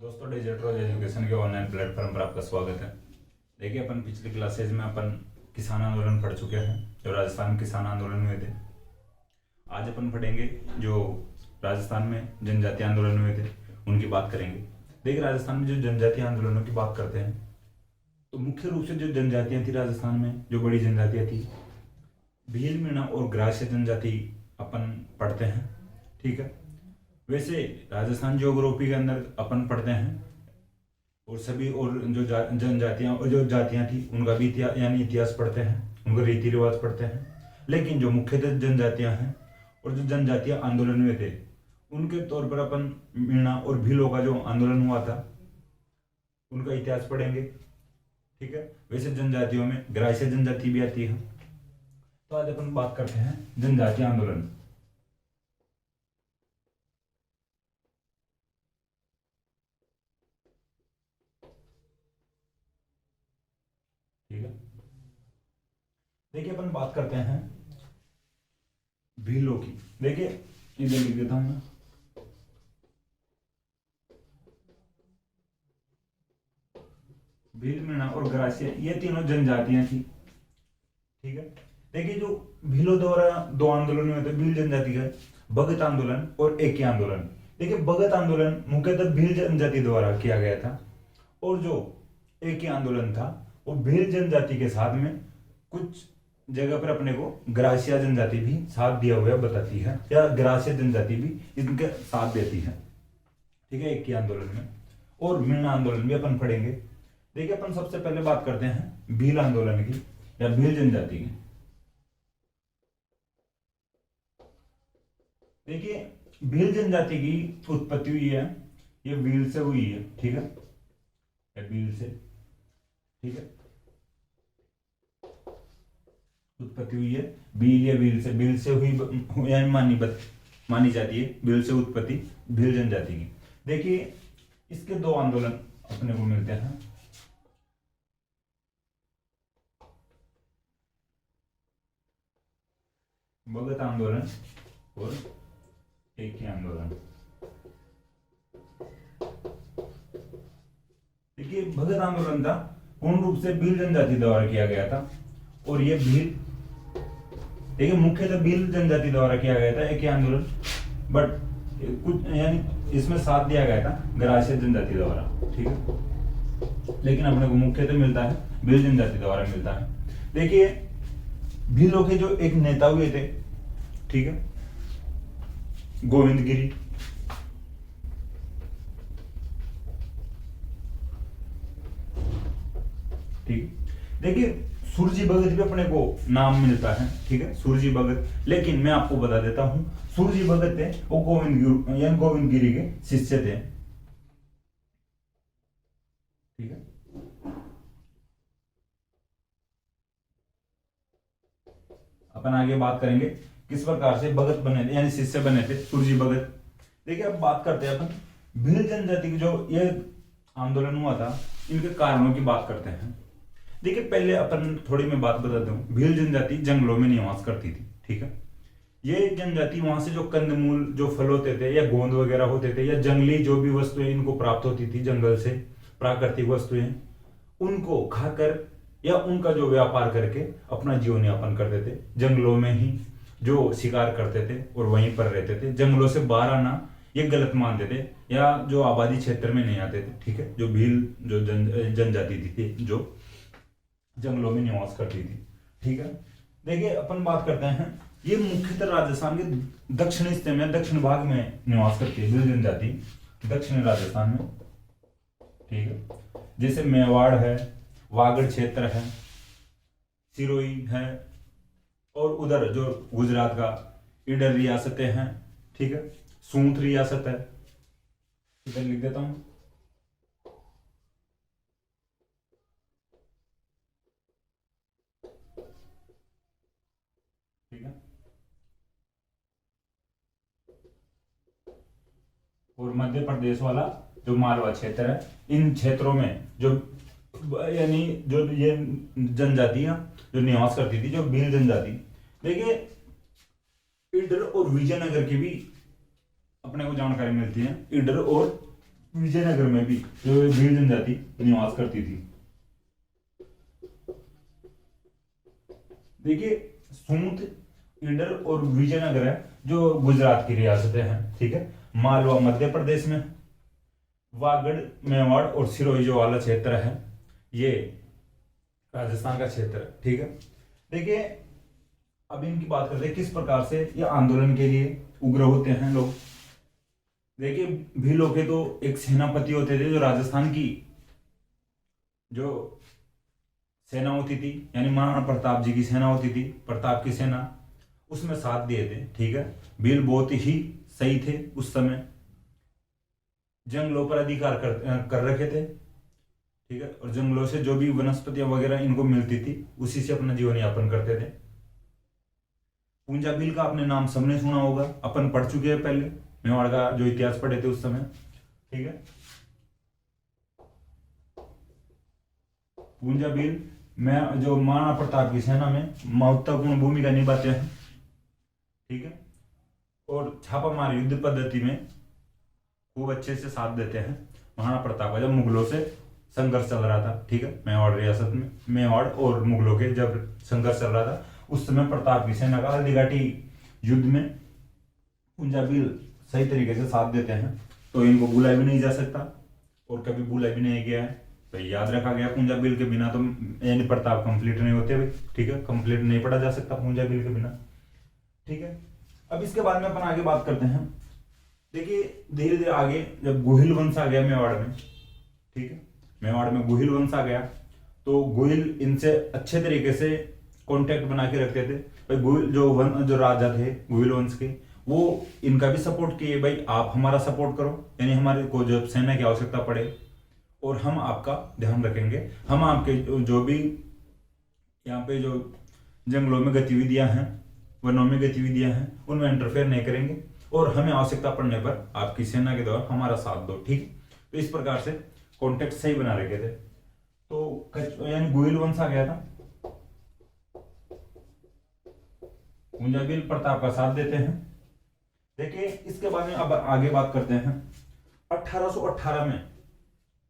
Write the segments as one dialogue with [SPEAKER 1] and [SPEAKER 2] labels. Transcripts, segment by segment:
[SPEAKER 1] दोस्तों, digital education के online platform पर आपका स्वागत है। देखिए, अपन पिछली क्लासेज में अपन किसान आंदोलन पढ़ चुके हैं, जो राजस्थान में किसान आंदोलन हुए थे। आज अपन पढ़ेंगे जो राजस्थान में जनजातीय आंदोलन हुए थे, उनकी बात करेंगे। देखिए, राजस्थान में जो जनजातीय आंदोलनों की बात करते हैं तो मुख्य रूप से जो जनजातियां थी राजस्थान में, जो बड़ी जनजातियां थी, भील, मीणा और ग्रास्य जनजाति अपन पढ़ते हैं। ठीक है। वैसे राजस्थान ज्योग्राफी के अंदर अपन पढ़ते हैं और सभी और जो जनजातियां और जो जातियां थी उनका भी इतिहास पढ़ते हैं, उनका रीति रिवाज पढ़ते हैं। लेकिन जो मुख्यतः जनजातियां हैं और जो जनजातीय आंदोलन में थे, उनके तौर पर अपन मीणा और भीलों का जो आंदोलन हुआ था उनका इतिहास पढ़ेंगे। ठीक है। वैसे जनजातियों में ग्रास्य जनजाति भी आती है। तो आज अपन बात करते हैं जनजातीय आंदोलन। ठीक है। देखिए, अपन बात करते हैं भीलों की। देखिए, इधर लिख देता हूं मैं। भील, मीणा और ग्रास्य, ये तीनों जनजातियां थी। ठीक है। देखिए, जो भीलों द्वारा दो आंदोलन हुए थे भील जनजाति का, भगत आंदोलन और एकी आंदोलन। देखिए, भगत आंदोलन मुख्यतः भील जनजाति द्वारा किया गया था और जो एकी आंदोलन था वो भील जनजाति के साथ में कुछ जगह पर अपने को ग्रासिया जनजाति भी साथ दिया हुआ बताती है, या ग्रासिया जनजाति भी इनके साथ देती है। ठीक है, एकी आंदोलन में। और मीणा आंदोलन भी अपन पढ़ेंगे। देखिए, अपन सबसे पहले बात करते हैं भील आंदोलन की या भील जनजाति की। देखिए, भील जनजाति की उत्पत्ति हुई है, ये भील से हुई है। ठीक है, या भील से। ठीक है, उत्पत्ति हुई है भील या भील से। भील से हुई यानी मानी जाती है भील से उत्पत्ति भील जनजाति की। देखिए, इसके दो आंदोलन अपने को मिलते हैं। भगत आंदोलन और एकी आंदोलन। देखिए, भगत आंदोलन था पूर्ण रूप से भील जनजाति द्वारा किया गया था और ये भील, देखिए, मुख्यतः भील जनजाति द्वारा किया गया था एकी आंदोलन, बट कुछ यानी इसमें साथ दिया गया था ग्रास्य जनजाति द्वारा। ठीक है, लेकिन अपने को मुख्यतः मिलता है भील जनजाति द्वारा मिलता है। देखिए, भीलों के जो एक नेता हुए थे, ठीक है, गोविंद गिरी। ठीक। देखिए, सूरजी भगत भी अपने को नाम मिलता है। ठीक है, सूरजी भगत। लेकिन मैं आपको बता देता हूं, सूरजी भगत थे वो गोविंद गिरी के शिष्य थे। ठीक है। अपन आगे बात करेंगे किस प्रकार से भगत बने थे, यानी शिष्य बने थे सूरजी भगत। देखिए, अब बात करते हैं अपन भील जनजाति की जो ये आंदोलन हुआ था, इनके कारणों की बात करते हैं। देखिए, पहले अपन थोड़ी मैं बात बता दूं, भील जनजाति जंगलों में निवास करती थी। ठीक है, ये जनजाति वहां से जो कंदमूल, जो फल होते थे या गोंद वगैरह होते थे या जंगली जो भी वस्तुएं इनको प्राप्त होती थी जंगल से, प्राकृतिक वस्तुएं, उनको खाकर या उनका जो व्यापार करके अपना जीवन यापन करते थे। जंगलों में ही जो शिकार करते थे और वहीं पर रहते थे। जंगलों से बाहर आना ये गलत मानते थे, या जो आबादी क्षेत्र में नहीं आते थे। ठीक है, जो भील जो जनजाति थी जो जंगलों में निवास करती थी। ठीक है। देखिए, अपन बात करते हैं, ये मुख्यतः राजस्थान के दक्षिण हिस्से में, दक्षिण भाग में निवास करती है भील जनजाति, दक्षिणी राजस्थान में। ठीक है, जैसे मेवाड़ है, वागड़ क्षेत्र है, सिरोही है, और उधर जो गुजरात का ईडर रियासतें हैं। ठीक है, सूंठ रियासत है, इधर लिख देता हूं। ठीक है, और मध्य प्रदेश वाला जो मालवा क्षेत्र है, इन क्षेत्रों में जो यानी जो ये जनजातियां जो निवास करती थी, जो भील जनजाति। देखिए, ईडर और विजयनगर की भी अपने को जानकारी मिलती है। ईडर और विजयनगर में भी जो भील जनजाति निवास करती थी। देखिए सूत, ईडर और विजयनगर है जो गुजरात की रियासतें हैं, ठीक है। मालवा मध्य प्रदेश में, वागड़ मेवाड़ और सिरोही जो वाला क्षेत्र है ये राजस्थान का क्षेत्र है, ठीक है। देखिए अब इनकी बात करते हैं किस प्रकार से ये आंदोलन के लिए उग्र होते हैं लोग। देखिए भीलों के तो एक सेनापति होते थे जो राजस्थान की जो सेना होती थी, यानी महाराणा प्रताप जी की सेना होती थी, प्रताप की सेना, उसमें साथ दिए थे, ठीक है। भील बहुत ही सही थे उस समय, जंगलों पर अधिकार कर रखे थे, ठीक है। और जंगलों से जो भी वनस्पतियां वगैरह इनको मिलती थी उसी से अपना जीवन यापन करते थे। पूंजा भील का आपने नाम सबने सुना होगा, अपन पढ़ चुके हैं पहले, मेवाड़ का जो इतिहास पढ़े थे उस समय, ठीक है। पूंजा भील में जो महाराणा प्रताप की सेना में महत्वपूर्ण भूमिका निभाते हैं, ठीक है। और छापामार युद्ध पद्धति में खूब अच्छे से साथ देते हैं महाराणा प्रताप का, जब मुगलों से संघर्ष चल रहा था, ठीक है। मेवाड़ रियासत में मेवाड़ और मुगलों के जब संघर्ष चल रहा था उस समय प्रताप की सेना का हल्दीघाटी युद्ध में पूंजा भील सही तरीके से साथ देते हैं, तो इनको भूला भी नहीं जा सकता और कभी भूला भी नहीं गया है, तो याद रखा गया। पूंजा भील के बिना तो यानी प्रताप कंप्लीट नहीं होते भाई, ठीक है। कंप्लीट नहीं पढ़ा जा सकता पूंजा भील के बिना, ठीक है। अब इसके बाद में अपन आगे बात करते हैं। देखिए धीरे धीरे आगे जब गोहिल वंश आ गया मेवाड़ में, ठीक है, मेवाड़ में गोहिल वंश आ गया, तो गोहिल इनसे अच्छे तरीके से कांटेक्ट बना के रखते थे भाई। गोहिल जो राजा थे गोहिल वंश के, वो इनका भी सपोर्ट किए, भाई आप हमारा सपोर्ट करो, यानी हमारे को जब सेना की आवश्यकता पड़े और हम आपका ध्यान रखेंगे, हम आपके जो भी यहाँ पे जो जंगलों में गतिविधियां हैं, वनों में गतिविधियां हैं, उनमें इंटरफेयर नहीं करेंगे और हमें आवश्यकता पड़ने पर आपकी सेना के द्वारा हमारा साथ दो, ठीक। तो इस प्रकार से कॉन्टेक्ट सही बना रखे थे, तो यानी गोहिल वंश आ गया था। पूंजा भील प्रताप का साथ देते हैं। देखिए इसके बाद में अब आगे बात करते हैं। 1818 में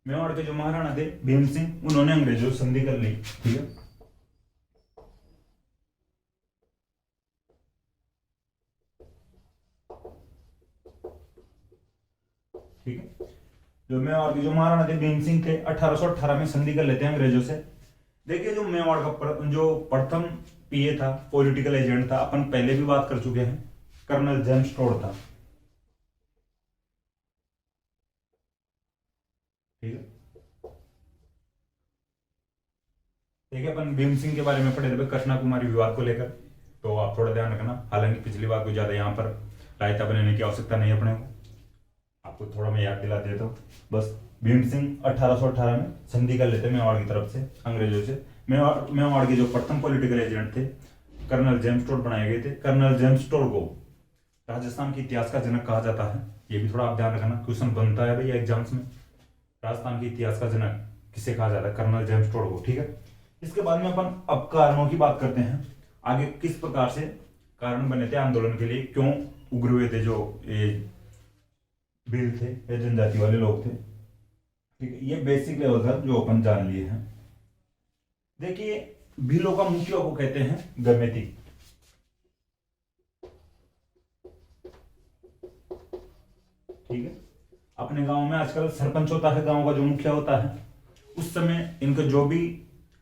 [SPEAKER 1] मेवाड़ के जो महाराणा थे भीम सिंह, उन्होंने अंग्रेजों से संधि कर ली, ठीक है। ठीक है, जो मेवाड़ के जो महाराणा थे भीम सिंह थे, 1818 में संधि कर लेते हैं अंग्रेजों से। देखिए जो मेवाड़ का जो प्रथम पीए था, पॉलिटिकल एजेंट था, अपन पहले भी बात कर चुके हैं, कर्नल जेम्स टोड था, ठीक है। देखिए अपन भीम सिंह के बारे में पढ़े थे कृष्णा कुमारी विवाद को लेकर, तो आप थोड़ा ध्यान रखना। हालांकि पिछली बार को ज्यादा यहाँ पर रायता बनाने की आवश्यकता नहीं अपने को, आपको थोड़ा मैं याद दिला देता हूँ बस। भीम सिंह 1818 में संधि कर लेते मेवाड़ की तरफ से अंग्रेजों से। मेवाड़ के जो प्रथम पॉलिटिकल एजेंट थे कर्नल जेम्स टोड बनाए गए थे। कर्नल जेम्स टोड को राजस्थान के इतिहास का जनक कहा जाता है, ये भी थोड़ा आप ध्यान रखना, क्वेश्चन बनता है भाई एग्जाम्स में। राजस्थान के इतिहास का जनक किसे कहा जाता है? कर्नल जेम्स टोड को, ठीक है। इसके बाद में अपन अब कारणों की बात करते हैं, आगे किस प्रकार से कारण बने थे आंदोलन के लिए, क्यों उग्र हुए थे जो ये भील थे, ये जनजाति वाले लोग थे, ठीक है। ये बेसिक लेवल था जो अपन जान लिए हैं। देखिए भीलों का मुखिया को कहते हैं गमेती, ठीक है। अपने गांव में आजकल सरपंच होता है, गांव का जो मुखिया होता है, उस समय इनका जो भी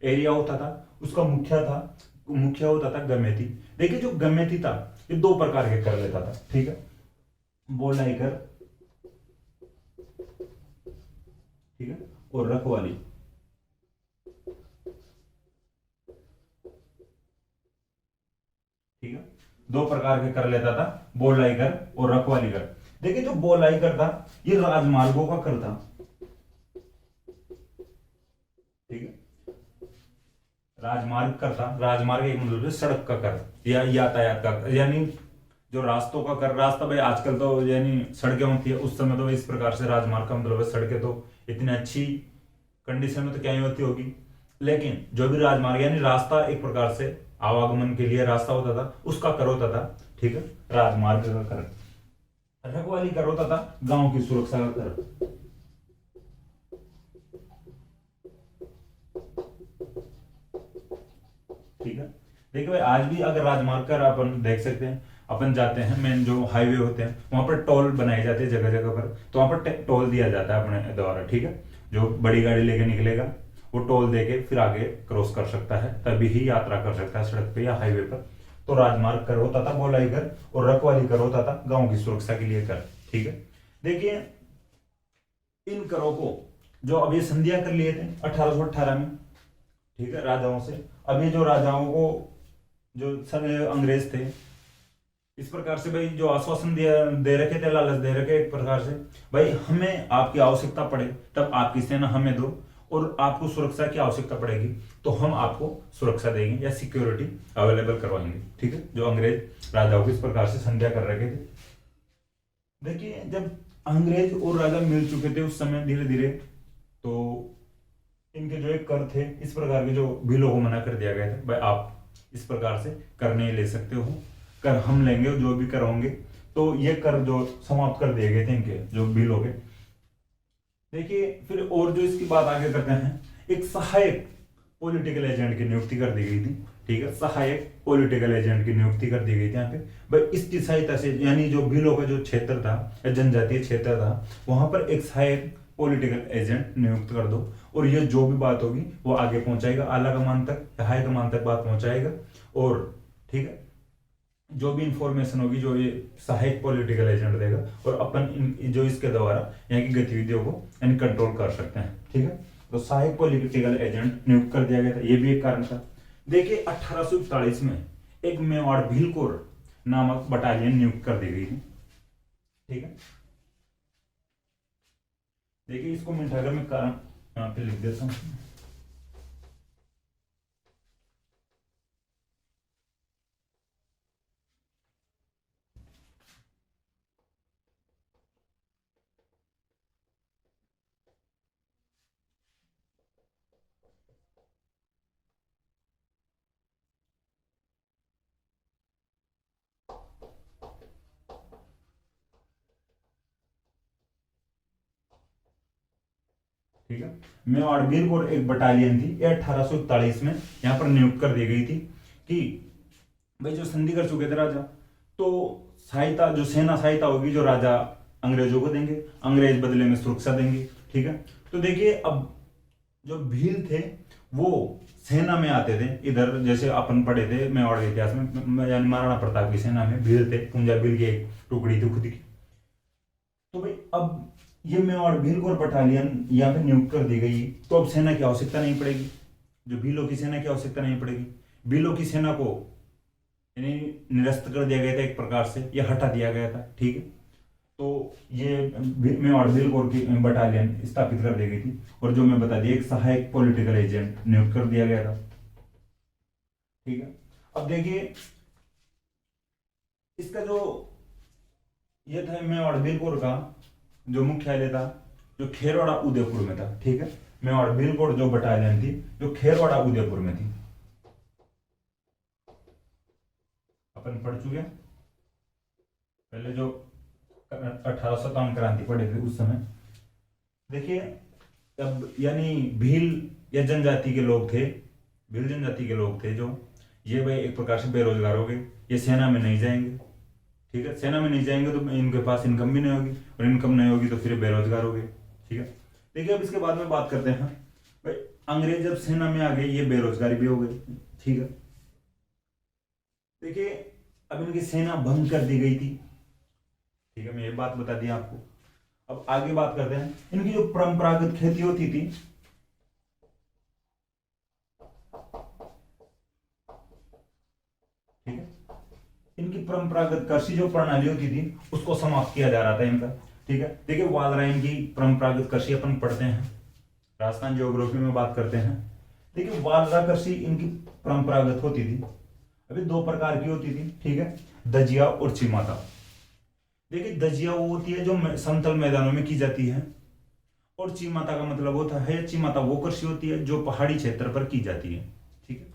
[SPEAKER 1] एरिया होता था उसका मुखिया होता था गमेती। देखिए जो गमेती था ये दो प्रकार के कर लेता था, ठीक है। बोलाई कर, ठीक है, और रखवाली, ठीक है। दो प्रकार के कर लेता था, बोलाई कर और रखवाली कर। देखिए जो बोलाई कर था ये राजमार्गों का कर था, ठीक है। राजमार्ग कर था, राजमार्ग एक मतलब सड़क का कर या यातायात का, यानी जो रास्तों का कर। रास्ता भाई आजकल तो यानी सड़कें होती है, उस समय तो इस प्रकार से राजमार्ग का मतलब सड़कें तो इतनी अच्छी कंडीशन में तो क्या ही होती होगी, लेकिन जो भी राजमार्ग यानी रास्ता एक प्रकार से आवागमन के लिए रास्ता होता था, उसका कर होता था, ठीक है, राजमार्ग का कर। रखवाली कर होता था गांव की सुरक्षा का कर, देखिए भाई, आज भी अगर राजमार्ग कर अपन देख सकते हैं, अपन जाते हैं मेन जो हाईवे होते हैं वहां पर टोल बनाए जाते हैं जगह जगह पर, तो वहां पर टोल दिया जाता है अपने द्वारा, ठीक है। जो बड़ी गाड़ी लेके निकलेगा वो टोल देके फिर आगे क्रॉस कर सकता है, तभी ही यात्रा कर सकता है सड़क पे या हाईवे पर। तो राजमार्ग कर होता था गोलाई कर, और रखवाली कर होता था गांव की सुरक्षा के लिए कर, ठीक है। देखिए इन करों को जो अभी संधिया कर लिए थे 1818 में, ठीक है, राजाओं से। अभी जो राजाओं को जो सब अंग्रेज थे, इस प्रकार से भाई जो आश्वासन दिया दे रखे थे, लालच दे रखे एक प्रकार से, भाई हमें आपकी आवश्यकता पड़े तब आपकी सेना हमें दो, और आपको सुरक्षा की आवश्यकता पड़ेगी तो हम आपको सुरक्षा देंगे या सिक्योरिटी अवेलेबल करवाएंगे, ठीक है। जो अंग्रेज राजाओं को इस प्रकार से संध्या कर रखे थे। देखिए जब अंग्रेज और राजा मिल चुके थे उस समय धीरे धीरे, तो इनके जो एक कर थे इस प्रकार के जो बिलों को मना कर दिया गया था, भाई आप इस प्रकार से कर नहीं ले सकते हो, कर हम लेंगे, जो भी कर होंगे। तो ये कर जो समाप्त कर दिए गए थे इनके जो बिल हो गए। देखिए फिर और जो इसकी बात आगे करते हैं, एक सहायक पॉलिटिकल एजेंट की नियुक्ति कर दी गई थी, ठीक है। सहायक पॉलिटिकल एजेंट की नियुक्ति कर दी गई थी यहाँ पे, भाई इसकी सहायता से, यानी जो बिलों का जो क्षेत्र था या जनजातीय क्षेत्र था वहां पर एक सहायक पॉलिटिकल एजेंट नियुक्त कर दो, और ये जो भी बात होगी वो आगे पहुंचाएगा, आला कमान तक, हाई कमान तक बात पहुंचाएगा, और ठीक है जो भी इंफॉर्मेशन होगी जो ये सहायक पॉलिटिकल एजेंट देगा, और अपन जो इसके द्वारा यहाँ की गतिविधियों को यानी कंट्रोल कर सकते हैं, ठीक है। तो सहायक पॉलिटिकल एजेंट नियुक्त कर दिया गया था, ये भी एक कारण था। देखिए 1841 में एक मेवाड़ भीलकोर नामक बटालियन नियुक्त कर दी गई थी, ठीक है। देखिए इसको मिटाकर मैं कारण यहाँ पे लिख देता हूँ। ठीक है, मेवाड़ भीलकोर एक बटालियन थी, ये 1841 में यहाँ पर नियुक्त कर दी गई थी कि भाई जो संधि कर चुके थे राजा, तो सहायता जो सेना सहायता होगी जो राजा अंग्रेजों को देंगे, अंग्रेज बदले में सुरक्षा देंगे, ठीक है। तो देखिए अब जो भील थे वो सेना में आते थे इधर, जैसे अपन पढ़े थे मेवाड़ के इतिहास में, यानी महाराणा प्रताप की सेना में भील थे, पुंजा भील की एक टुकड़ी थी खुद की। तो भाई अब ये मेवाड़ भीलकोर बटालियन यहाँ पे नियुक्त कर दी गई, तो अब सेना की आवश्यकता नहीं पड़ेगी, जो भीलों की सेना की आवश्यकता नहीं पड़ेगी। भीलों की सेना को यानी निरस्त कर दिया गया था एक प्रकार से, या हटा दिया गया था, ठीक है। तो ये मेवाड़ भीलकोर की बटालियन स्थापित कर दी गई थी, और जो मैं बता दिया एक सहायक पॉलिटिकल एजेंट नियुक्त कर दिया गया था, ठीक है। अब देखिए इसका जो ये था मेवाड़ भीलकोर का जो मुख्यालय था जो खेरवाड़ा उदयपुर में था, ठीक है। मेवाड़ भीलकोर जो बटालियन थी जो खेरवाड़ा उदयपुर में थी, अपन पढ़ चुके हैं पहले जो 1857 क्रांति पढ़े थे उस समय। देखिए अब यानी भील या जनजाति के लोग थे, भील जनजाति के लोग थे जो, ये भाई एक प्रकार से बेरोजगार हो गए, ये सेना में नहीं जाएंगे, ठीक है। सेना में नहीं जाएंगे तो इनके पास इनकम भी नहीं होगी, और इनकम नहीं होगी तो फिर बेरोजगार हो गए, ठीक है। देखिए अब इसके बाद में बात करते हैं, भाई अंग्रेज जब सेना में आ गए ये बेरोजगारी भी हो गई, ठीक है। देखिए अब इनकी सेना भंग कर दी गई थी, ठीक है, मैं ये बात बता दी आपको। अब आगे बात करते हैं, इनकी जो परंपरागत खेती होती थी, ठीक है, इनकी परंपरागत कृषि जो प्रणाली होती थी उसको समाप्त किया जा रहा था इनका, ठीक है। देखिए वालराइन की परंपरागत कृषि अपन पढ़ते हैं, राजस्थान ज्योग्राफी में बात करते हैं। देखिए वालरा कृषि इनकी परंपरागत होती थी, अभी दो प्रकार की होती थी, ठीक है, दजिया और चिमाता। देखिए दजिया वो होती है जो समतल मैदानों में की जाती है, और चिमाता का मतलब होता है, चिमाता वो कृषि होती है जो पहाड़ी क्षेत्र पर की जाती है, ठीक है।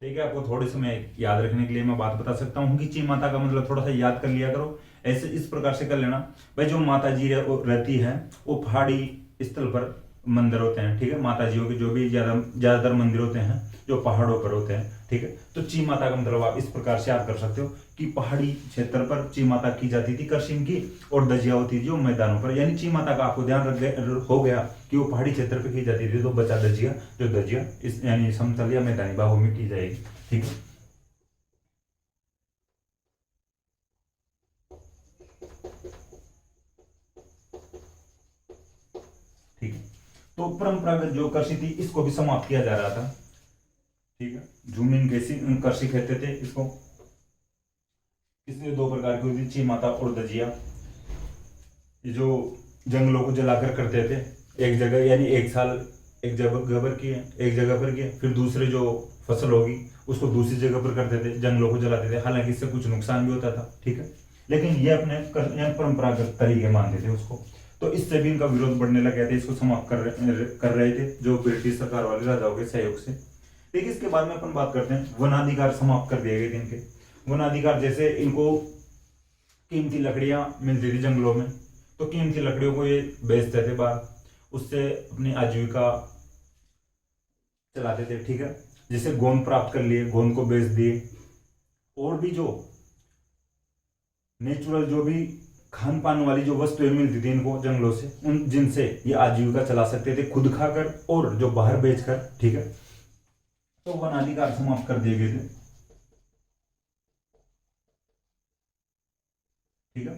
[SPEAKER 1] देखिए आपको थोड़े समय याद रखने के लिए मैं बात बता सकता हूँ कि चिमाता का मतलब थोड़ा सा याद कर लिया करो, ऐसे इस प्रकार से कर लेना, भाई जो माता जी रहती है वो पहाड़ी स्थल पर मंदिर होते हैं, ठीक है, माता जियों के जो भी ज्यादातर मंदिर होते हैं जो पहाड़ों पर होते हैं, ठीक है। तो ची माता का मतलब आप इस प्रकार से याद कर सकते हो कि पहाड़ी क्षेत्र पर ची माता की जाती थी कृषि की, और दजिया होती थी जो मैदानों पर। यानी ची माता का आपको ध्यान हो गया कि वो पहाड़ी क्षेत्र पर की जाती थी, तो बचा दजिया, जो दजिया इस यानी समतल या मैदानी भागों में की जाएगी, ठीक है। ठीक है, तो परंपरागत जो कृषि थी इसको भी समाप्त किया जा रहा था, ठीक है। जूमिन कृषि कृषि कहते थे इसको। इसलिए दो प्रकार की होती थी, ची माता और दजिया। ये जो जंगलों को जलाकर करते थे एक जगह, यानी एक साल एक जगह पर किए, एक जगह पर किए, फिर दूसरे जो फसल होगी उसको दूसरी जगह पर करते थे, जंगलों को जलाते थे। हालांकि इससे कुछ नुकसान भी होता था, ठीक है, लेकिन ये अपने परंपरागत तरीके मानते थे उसको। तो इससे भी इनका विरोध बढ़ने लग गया था, इसको समाप्त कर रहे थे जो ब्रिटिश सरकार वाले राजाओं के सहयोग से। देखिए इसके बाद में अपन बात करते हैं, वनाधिकार समाप्त कर दिए गए थे इनके। वनाधिकार जैसे इनको कीमती लकड़ियां मिलती थी जंगलों में, तो कीमती लकड़ियों को ये बेचते थे बाहर, उससे अपनी आजीविका चलाते थे, ठीक है। जैसे गोंद प्राप्त कर लिए, गोंद को बेच दिए, और भी जो नेचुरल जो भी खान पान वाली जो वस्तुएं मिलती थी इनको जंगलों से, उन जिनसे ये आजीविका चला सकते थे खुद खाकर और जो बाहर बेचकर, ठीक है। तो वनाधिकार समाप्त कर दिए गए थे, ठीक है।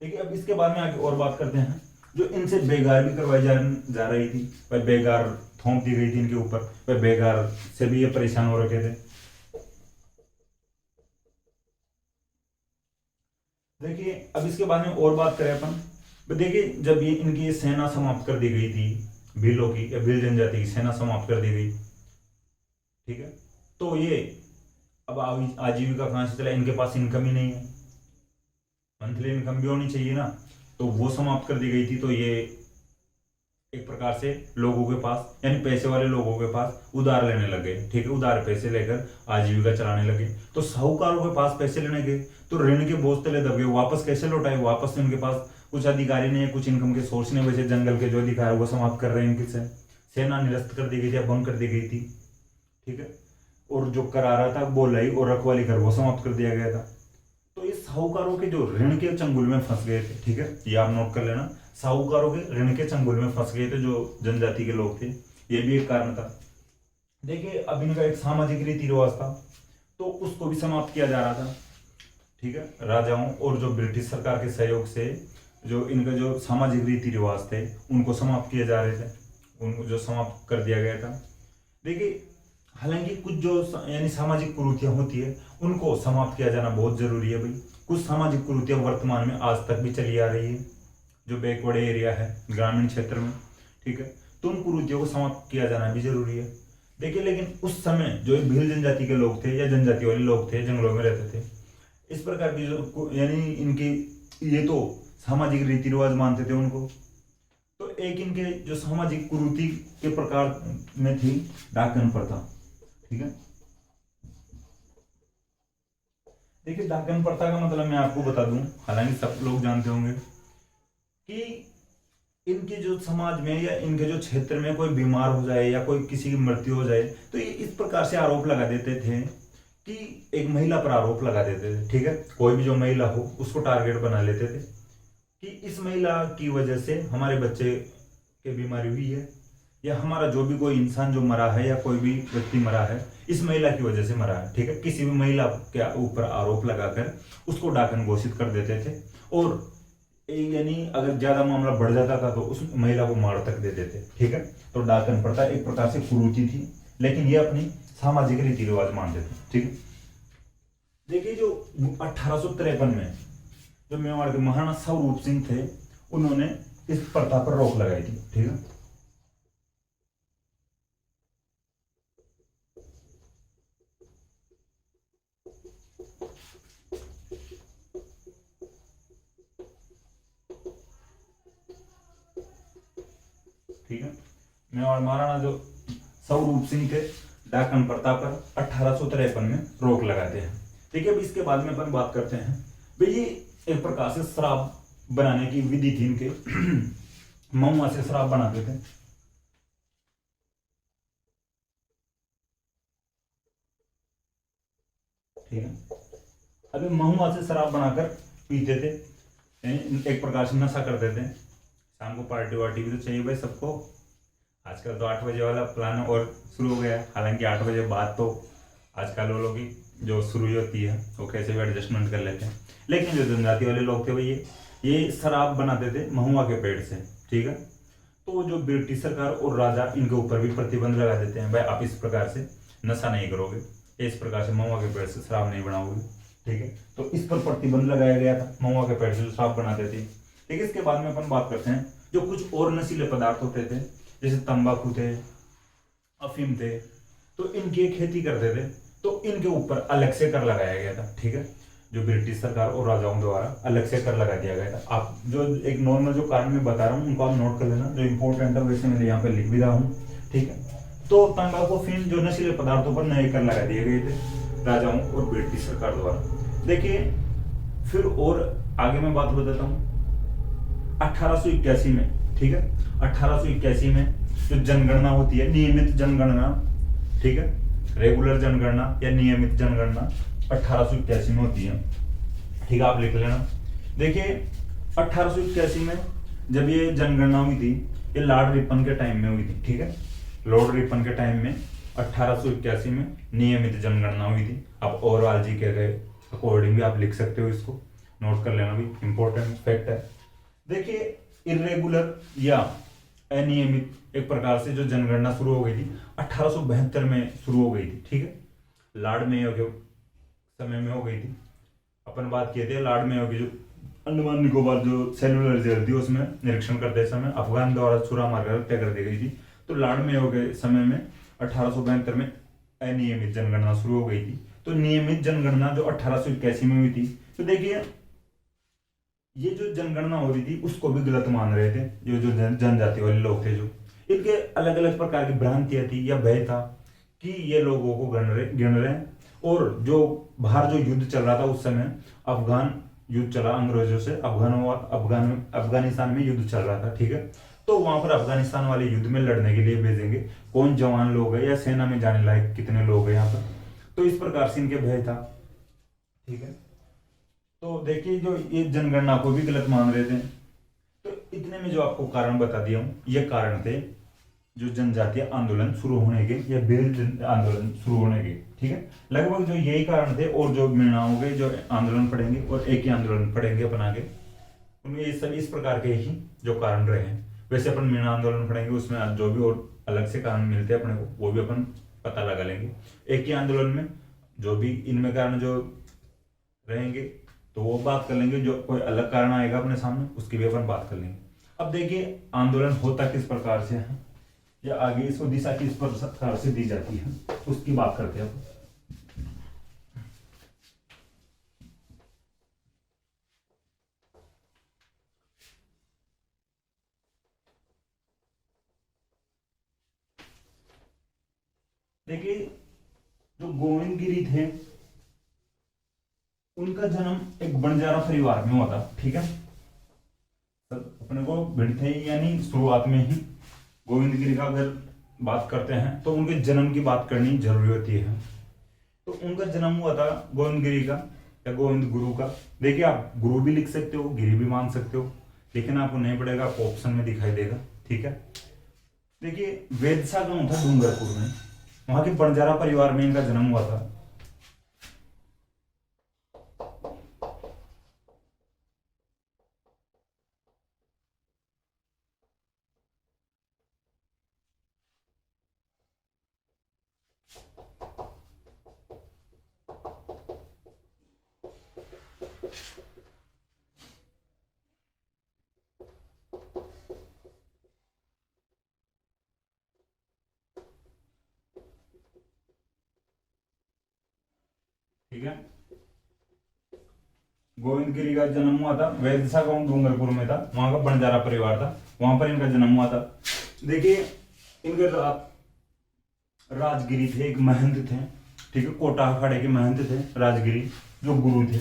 [SPEAKER 1] देखिए अब इसके बाद में आगे और बात करते हैं, जो इनसे बेगार भी करवाई जा रही थी, वह बेगार थोप दी गई थी इनके ऊपर, वह बेगार से भी ये परेशान हो रखे थे। देखिए अब इसके बाद में और बात करें अपन, तो देखिए जब ये इनकी सेना समाप्त कर दी गई थी, भीलों की या भील जनजाति की सेना समाप्त कर दी गई, ठीक है, तो ये अब आजीविका कहां से चला, इनके पास इनकम ही नहीं है, मंथली इनकम भी होनी चाहिए ना, तो वो समाप्त कर दी गई थी। तो ये एक प्रकार से लोगों के पास, यानी पैसे वाले लोगों के पास उधार लेने लगे, ठीक है, उधार पैसे लेकर आजीविका चलाने लगे। तो साहूकारों के पास पैसे लेने गए तो ऋण के बोझ तले दब गए, वापस कैसे लौटाए, वापस से उनके पास कुछ अधिकारी नहीं है, कुछ इनकम के सोर्स नहीं बचे, जंगल के जो अधिकार वो समाप्त कर रहे हैं इनके से, सेना निरस्त कर दी गई थी, भंग कर दी गई थी, ठीक है, और जो करा रहा था बोलाई और रखवाली कर वो समाप्त कर दिया गया था। तो ये साहूकारों के जो ऋण के चंगुल में फंस गए थे, ठीक है, ये आप नोट कर लेना, साहूकारों के ऋण के चंगुल में फंस गए थे जो जनजाति के लोग थे, ये भी एक कारण था। देखिए अब इनका एक सामाजिक रीति रिवाज था, तो उसको भी समाप्त किया जा रहा था, ठीक है, राजाओं और जो ब्रिटिश सरकार के सहयोग से जो इनका जो सामाजिक रीति रिवाज थे उनको समाप्त किए जा रहे थे, उनको जो समाप्त कर दिया गया था। देखिए हालांकि कुछ जो यानी सामाजिक कुरीतियां होती है उनको समाप्त किया जाना बहुत जरूरी है भाई। कुछ सामाजिक कुरीतियां वर्तमान में आज तक भी चली आ रही है, जो बैकवर्ड एरिया है ग्रामीण क्षेत्र में, ठीक है, तो उन कुरीतियों को समाप्त किया जाना भी जरूरी है। देखिए लेकिन उस समय जो भील जनजाति के लोग थे या जनजाति वाले लोग थे, जंगलों में रहते थे, इस प्रकार की जो यानी इनकी ये तो सामाजिक रीति रिवाज मानते थे उनको। तो एक इनके जो सामाजिक कुरीति के प्रकार में थी डाकन प्रथा, ठीक है। देखिए डाकन प्रथा का मतलब मैं आपको बता दूं, हालांकि सब लोग जानते होंगे कि इनके जो समाज में या इनके जो क्षेत्र में कोई बीमार हो जाए या कोई किसी की मृत्यु हो जाए, तो ये इस प्रकार से आरोप लगा देते थे कि एक महिला पर आरोप लगा देते थे, ठीक है, कोई भी जो महिला हो उसको टारगेट बना लेते थे कि इस महिला की वजह से हमारे बच्चे की बीमारी हुई है, या हमारा जो भी कोई इंसान जो मरा है या कोई भी व्यक्ति मरा है इस महिला की वजह से मरा है, ठीक है, किसी भी महिला के ऊपर आरोप लगाकर उसको डाकन घोषित कर देते थे। और यानी अगर ज्यादा मामला बढ़ जाता था तो उस महिला को मार तक देते थे, ठीक है। तो डाकन प्रथा एक प्रकार से कुरीति थी, लेकिन ये अपनी सामाजिक रीति रिवाज मानते थे, ठीक है। देखिए जो 1853 में जो मेवाड़ के महाराणा स्वरूप सिंह थे, उन्होंने इस प्रथा पर रोक लगाई थी, ठीक है। ठीक है, मेवाड़ महाराणा जो स्वरूप सिंह थे डाकन प्रथा पर 1853 में रोक लगाते हैं। देखिए अब इसके बाद में अपन बात करते हैं भाई, ये एक प्रकार से शराब बनाने की विधि थी इनके महुआ से शराब बनाते थे। ठीक है, अभी महुआ से शराब बनाकर पीते थे, एक प्रकार से नशा करते थे। शाम को पार्टी वार्टी भी तो चाहिए भाई सबको। आजकल तो 8 बजे वाला प्लान और शुरू हो गया है, हालांकि 8 बजे बाद तो आजकल वो लोग की जो शुरू होती है वो कैसे भी एडजस्टमेंट कर लेते हैं। लेकिन जो जनजाति वाले लोग थे भाई ये शराब बनाते थे महुआ के पेड़ से। ठीक है, तो जो ब्रिटिश सरकार और राजा इनके ऊपर भी प्रतिबंध लगा देते हैं, भाई आप इस प्रकार से नशा नहीं करोगे, इस प्रकार से महुआ के पेड़ से शराब नहीं बनाओगे। ठीक है, तो इस पर प्रतिबंध लगाया गया था, महुआ के पेड़ से जो शराब बनाते थे। ठीक है, इसके बाद में अपन बात करते हैं जो कुछ और नशीले पदार्थ होते थे, जैसे तंबाकू थे, अफीम थे, तो इनकी खेती करते थे, तो इनके ऊपर अलग से कर लगाया गया था। ठीक है, जो ब्रिटिश सरकार और राजाओं द्वारा अलग से कर लगा दिया गया था। आप जो एक नॉर्मल जो कारण मैं बता रहा हूँ उनको आप नोट कर लेना, जो इंपॉर्टेंट है वैसे मैं यहाँ पे लिख भी रहा हूँ। ठीक है, तो तंबाकू, अफीम जो नशीले पदार्थों पर नए कर लगा दिए गए थे राजाओं और ब्रिटिश सरकार द्वारा। देखिए फिर और आगे मैं बात बताता हूँ 1881 में। ठीक है, 1881 में जो जनगणना होती है, नियमित जनगणना, ठीक है, रेगुलर जनगणना या नियमित जनगणना 1881 में होती है। ठीक है, आप लिख लेना। देखिए 1881 में जब ये जनगणना हुई थी, ये लॉर्ड रिपन के टाइम में हुई थी। ठीक है, लॉर्ड रिपन के टाइम में 1881 में नियमित जनगणना हुई थी। अब ओवरऑल जी के गए अकॉर्डिंग भी आप लिख सकते हो, इसको नोट कर लेना, भी इंपॉर्टेंट फैक्ट है। देखिए इरेगुलर या अनियमित एक प्रकार से जो जनगणना शुरू हो गई थी 1872 में शुरू हो गई थी। ठीक है, लॉर्ड मेयो के समय में हो गई थी। अपन बात किए थे लॉर्ड मेयो की जो अंडमान निकोबार जो सेलुलर जेल थी उसमें निरीक्षण करते समय अफगान द्वारा छुरा मारकर हत्या कर दी गई थी। तो लॉर्ड मेयो के समय में 1872 में अनियमित जनगणना शुरू हो गई थी। तो नियमित जनगणना जो 1881 में हुई थी, तो देखिए ये जो जनगणना हो रही थी उसको भी गलत मान रहे थे जो जनजाति वाले लोग थे, जो इनके अलग अलग प्रकार की भ्रांतियां थी या भय था कि ये लोगों को गिन रहे हैं। और जो बाहर जो युद्ध चल रहा था उस समय अफगान युद्ध चला अंग्रेजों से, अफगानिस्तान में युद्ध चल रहा था। ठीक है, तो वहां पर अफगानिस्तान वाले युद्ध में लड़ने के लिए भेजेंगे, कौन जवान लोग है या सेना में जाने लायक कितने लोग हैं यहाँ पर, तो इस प्रकार से इनके भय था। ठीक है, तो देखिए जो ये जनगणना को भी गलत मान रहे थे। तो इतने में जो आपको कारण बता दिया हूं, ये कारण थे जो जनजातीय आंदोलन शुरू होने के या भील आंदोलन शुरू होने के। ठीक है, लगभग जो यही कारण थे, और जो निर्णयों के जो आंदोलन पढ़ेंगे और एक ही आंदोलन पढ़ेंगे अपन आगे, उनमें ये सब इस प्रकार के ही जो कारण रहे हैं। वैसे अपन मीणा आंदोलन पढ़ेंगे, उसमें जो भी और अलग से कारण मिलते हैं अपने को वो भी अपन पता लगा लेंगे। एक ही आंदोलन में जो भी इनमें कारण जो रहेंगे तो वो बात कर लेंगे, जो कोई अलग कारण आएगा अपने सामने उसकी भी अपन बात कर लेंगे। अब देखिए आंदोलन होता किस प्रकार से है या आगे इसको दिशा किस प्रकार से दी जाती है उसकी बात करते हैं अब। देखिए जो गोविंद गिरी थे उनका जन्म एक बंजारा परिवार में हुआ था। ठीक है, अपने को भिड़थे यानी शुरुआत में ही गोविंद गिरी का अगर बात करते हैं तो उनके जन्म की बात करनी जरूरी होती है। तो उनका जन्म हुआ था गोविंद गिरी का या गोविंद गुरु का। देखिए आप गुरु भी लिख सकते हो, गिरी भी मान सकते हो, लेकिन आपको नहीं पड़ेगा, आपको ऑप्शन में दिखाई देगा। ठीक है, देखिए वेदसा गांव था डूंगरपुर में, वहां के बंजारा परिवार में इनका जन्म हुआ था। ठीक है, गोविंद गिरी का जन्म हुआ था वैदसा गांव डूंगरपुर में था, वहां का बंजारा परिवार था, वहां पर इनका जन्म हुआ था। देखिए इनके राजगिरी थे, एक महंत थे। ठीक है, कोटा अखाड़े के महंत थे राजगिरी, जो गुरु थे।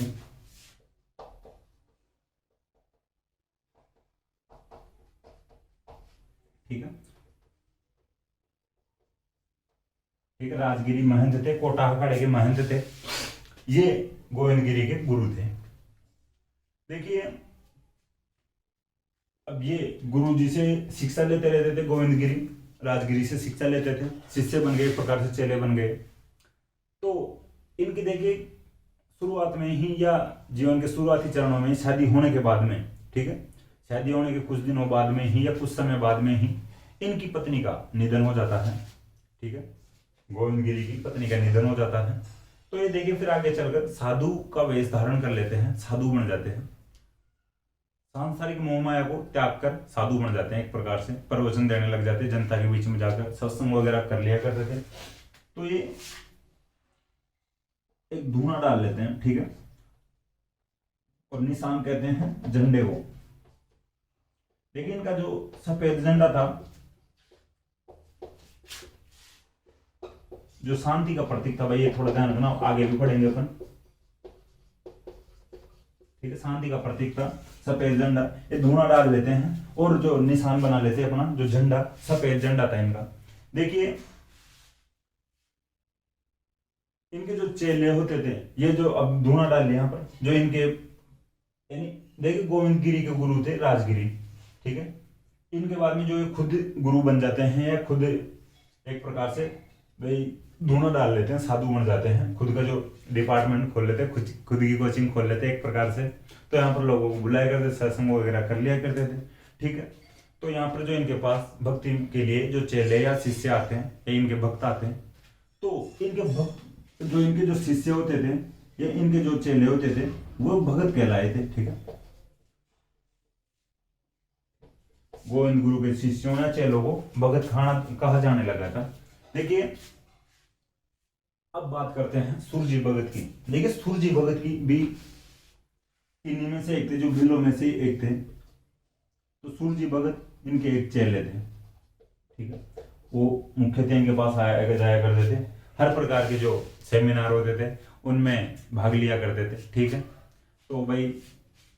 [SPEAKER 1] ठीक है। ठीक है, राजगिरी महंत थे, कोटा अखाड़े के महंत थे, ये गोविंदगिरी के गुरु थे। देखिए अब ये गुरु जी से शिक्षा लेते रहते थे, गोविंदगिरी राजगिरी से शिक्षा लेते थे, शिष्य बन गए, एक प्रकार से चेले बन गए। तो इनकी देखिए शुरुआत में ही या जीवन के शुरुआती चरणों में शादी होने के बाद में, ठीक है, शादी होने के कुछ दिनों बाद में ही या कुछ समय बाद में ही इनकी पत्नी का निधन हो जाता है। ठीक है, गोविंदगिरी की पत्नी का निधन हो जाता है। तो ये देखिए फिर आगे चलकर साधु का वेश धारण कर लेते हैं, साधु बन जाते हैं, सांसारिक मोह माया को त्याग कर साधु बन जाते हैं, एक प्रकार से प्रवचन देने लग जाते हैं, जनता के बीच में जाकर सत्संग वगैरह कर लिया करते थे। तो ये एक धूना डाल लेते हैं, ठीक है, और निशान कहते हैं झंडे को। देखिए इनका जो सफेद झंडा था, जो शांति का प्रतीक था, भाई ये थोड़ा ध्यान रखना, आगे भी पढ़ेंगे अपन। ठीक है, शांति का प्रतीक था सफेद झंडा, ये धूना डाल लेते हैं और जो निशान बना लेते हैं अपना, जो झंडा सफेद झंडा था इनका। देखिए इनके जो चेले होते थे, ये जो अब धूना डाल लिया यहाँ पर, जो इनके यानी देखिए गोविंदगिरी के गुरु थे राजगिरी, ठीक है, इनके बाद में जो ये खुद गुरु बन जाते हैं या खुद एक प्रकार से भाई धूना डाल लेते हैं, साधु बन जाते हैं, खुद का जो डिपार्टमेंट खोल लेते हैं, खुद की कोचिंग खोल लेते हैं एक प्रकार से। तो यहाँ पर लोगों को बुलाया करते, सत्संग वगैरह कर लिया करते थे। ठीक है, तो यहाँ पर जो इनके पास भक्ति के लिए जो चेले या शिष्य आते हैं या इनके भक्त आते हैं, तो इनके भक्त जो इनके जो शिष्य होते थे या इनके जो चेले होते थे वो भगत कहलाए थे। ठीक है, गोविंद गुरु के शिष्यों या चेलों को भगत खाना कहा जाने लगा था। देखिए अब बात करते हैं सुरजी भगत की। देखिए सुरजी भगत की भी इन्हीं में से एक थे, जो भीलों में से एक थे। तो सुरजी भगत इनके एक चेले थे। ठीक है, वो मुख्यतः इनके पास आया जाया करते थे, हर प्रकार के जो सेमिनार होते थे उनमें भाग लिया करते थे। ठीक है, तो भाई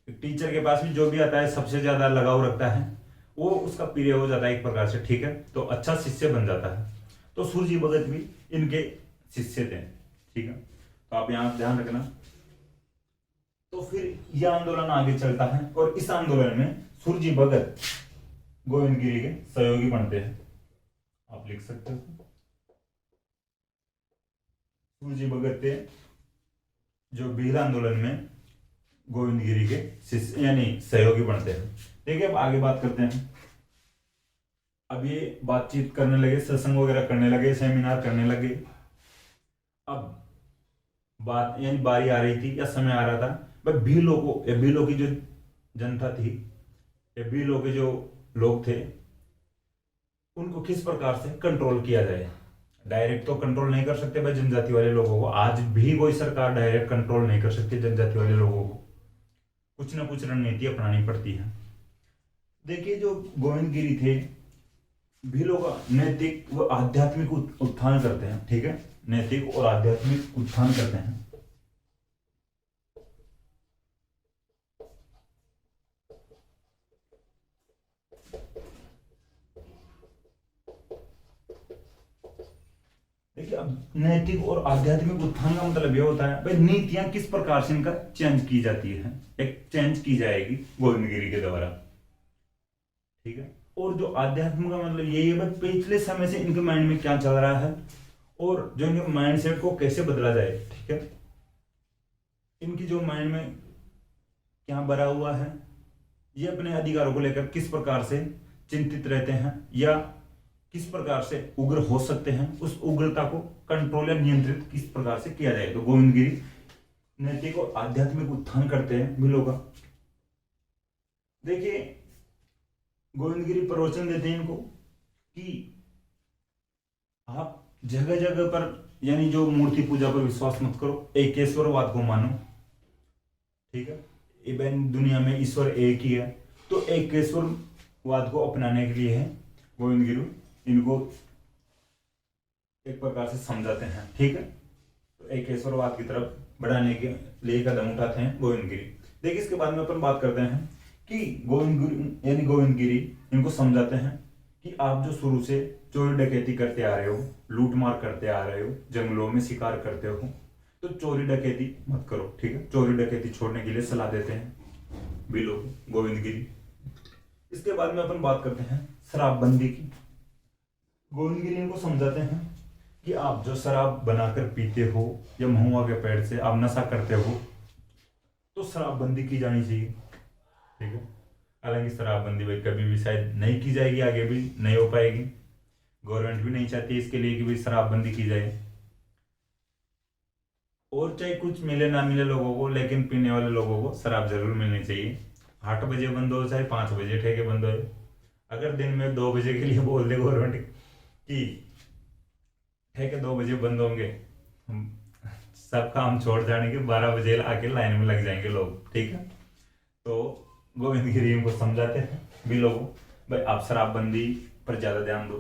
[SPEAKER 1] टीचर के पास भी जो भी आता है सबसे ज्यादा लगाव रखता है, वो उसका प्रिय हो जाता है एक प्रकार से। ठीक है, तो अच्छा शिष्य बन जाता है। तो सुरजी भगत भी इनके शिष्य थे। ठीक है, तो आप यहाँ ध्यान रखना। तो फिर यह आंदोलन आगे चलता है और इस आंदोलन में सुरजी भगत गोविंदगिरी के सहयोगी बनते हैं। आप लिख सकते हो सुरजी भगत थे जो भील आंदोलन में गोविंदगिरी के शिष्य यानी सहयोगी बनते हैं। देखिए अब आगे बात करते हैं। अब ये बातचीत करने लगे, सत्संग वगैरह करने लगे, सेमिनार करने लगे। अब बात यानी बारी आ रही थी या समय आ रहा था, भाई भीलों को या भीलों की जो जनता थी या भीलों के जो लोग थे उनको किस प्रकार से कंट्रोल किया जाए। डायरेक्ट तो कंट्रोल नहीं कर सकते भाई जनजाति वाले लोगों को, आज भी कोई सरकार डायरेक्ट कंट्रोल नहीं कर सकती जनजाति वाले लोगों को, कुछ ना कुछ रणनीति अपनानी पड़ती है। देखिए जो गोविंदगिरी थे भीलों का नैतिक व आध्यात्मिक उत्थान करते हैं। ठीक है, नैतिक और आध्यात्मिक उत्थान करते हैं। देखिए अब नैतिक और आध्यात्मिक उत्थान का मतलब यह होता है भाई नीतियां किस प्रकार से इनका चेंज की जाती है, एक चेंज की जाएगी गोविंदगिरी के द्वारा। ठीक है, और जो आध्यात्म का मतलब यही है भाई पिछले समय से इनके माइंड में क्या चल रहा है और जो इनके माइंड सेट को कैसे बदला जाए। ठीक है, इनकी जो माइंड में क्या भरा हुआ है, ये अपने अधिकारों को लेकर किस प्रकार से चिंतित रहते हैं या किस प्रकार से उग्र हो सकते हैं, उस उग्रता को कंट्रोल या नियंत्रित किस प्रकार से किया जाए। तो गोविंदगिरी नैतिक और आध्यात्मिक उत्थान करते हैं भीलों का। देखिए गोविंदगिरी प्रवचन देते हैं इनको कि आप जगह जगह पर यानी जो मूर्ति पूजा पर विश्वास मत करो, एकेश्वरवाद को मानो। ठीक है, इवन दुनिया में ईश्वर एक ही है, तो एकेश्वरवाद को अपनाने के लिए है गोविंदगिरी इनको एक प्रकार से समझाते हैं। ठीक है, तो एकेश्वरवाद की तरफ बढ़ाने के लिए कदम उठाते हैं गोविंदगिरी। देखिए इसके बाद में अपन बात करते हैं कि गोविंदगिरी इनको समझाते हैं कि आप जो शुरू से चोरी डकैती करते आ रहे हो, लूट मार करते आ रहे हो, जंगलों में शिकार करते हो, तो चोरी डकैती मत करो, ठीक है। चोरी डकैती छोड़ने के लिए सलाह देते हैं भी लोग, गोविंद गिरी। इसके बाद में अपन बात करते हैं शराबबंदी की। गोविंद गिरी इनको समझाते हैं कि आप जो शराब बनाकर पीते हो या महुआ के पेड़ से आप नशा करते हो, तो शराबबंदी की जानी चाहिए, ठीक है। हालांकि शराबबंदी भाई कभी भी शायद नहीं की जाएगी, आगे भी नहीं हो पाएगी, गवर्नमेंट भी नहीं चाहती इसके लिए कि भाई शराबबंदी की जाए। और चाहे कुछ मिले ना मिले लोगों को, लेकिन पीने वाले लोगों को शराब जरूर मिलनी चाहिए। 8 बजे बंद हो चाहे 5 बजे ठेके बंद हो। अगर दिन में 2 बजे के लिए बोल दे गवर्नमेंट कि ठेके 2 बजे बंद होंगे, हम सब काम छोड़ जाने के 12 बजे आके लाइन में लग जाएंगे लोग, ठीक है। तो गोविंद गिरी इनको समझाते हैं भी लोगों, भाई आप शराबबंदी पर ज्यादा ध्यान दो,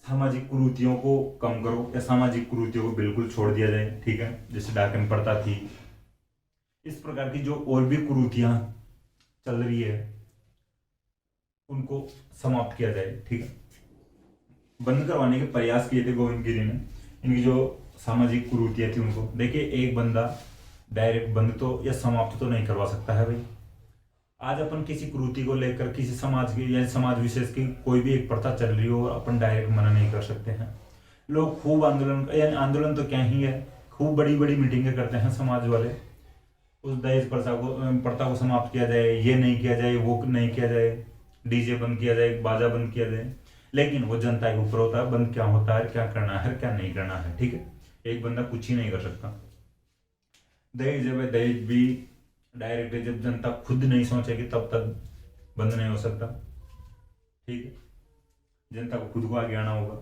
[SPEAKER 1] सामाजिक कुरीतियों को कम करो, या सामाजिक कुरीतियों को बिल्कुल छोड़ दिया जाए, ठीक है। जैसे डाकन प्रथा थी, इस प्रकार की जो और भी कुरीतियां चल रही है उनको समाप्त किया जाए, ठीक है। बंद करवाने के प्रयास किए थे गोविंद गिरी ने। इनकी जो सामाजिक कुरीतियां थी उनको देखिए, एक बंदा डायरेक्ट बंद तो या समाप्त तो नहीं करवा सकता है भाई। आज अपन किसी कुरीति को लेकर किसी समाज की या समाज विशेष की कोई भी एक प्रथा चल रही हो, अपन डायरेक्ट मना नहीं कर सकते हैं। लोग खूब आंदोलन, यानी आंदोलन तो क्या ही है, खूब बड़ी बड़ी मीटिंगें करते हैं समाज वाले, उस दहेज प्रथा को समाप्त किया जाए, ये नहीं किया जाए, वो नहीं किया जाए, डीजे बंद किया जाए, बाजा बंद किया जाए। लेकिन वो जनता के ऊपर होता है बंद क्या होता है, क्या करना है, क्या नहीं करना है, ठीक है। एक बंदा कुछ ही नहीं कर सकता। दहेज है, दहेज भी डायरेक्ट है, जब जनता खुद नहीं सोचेगी तब तक बंद नहीं हो सकता, ठीक है। जनता को खुद को आगे आना होगा।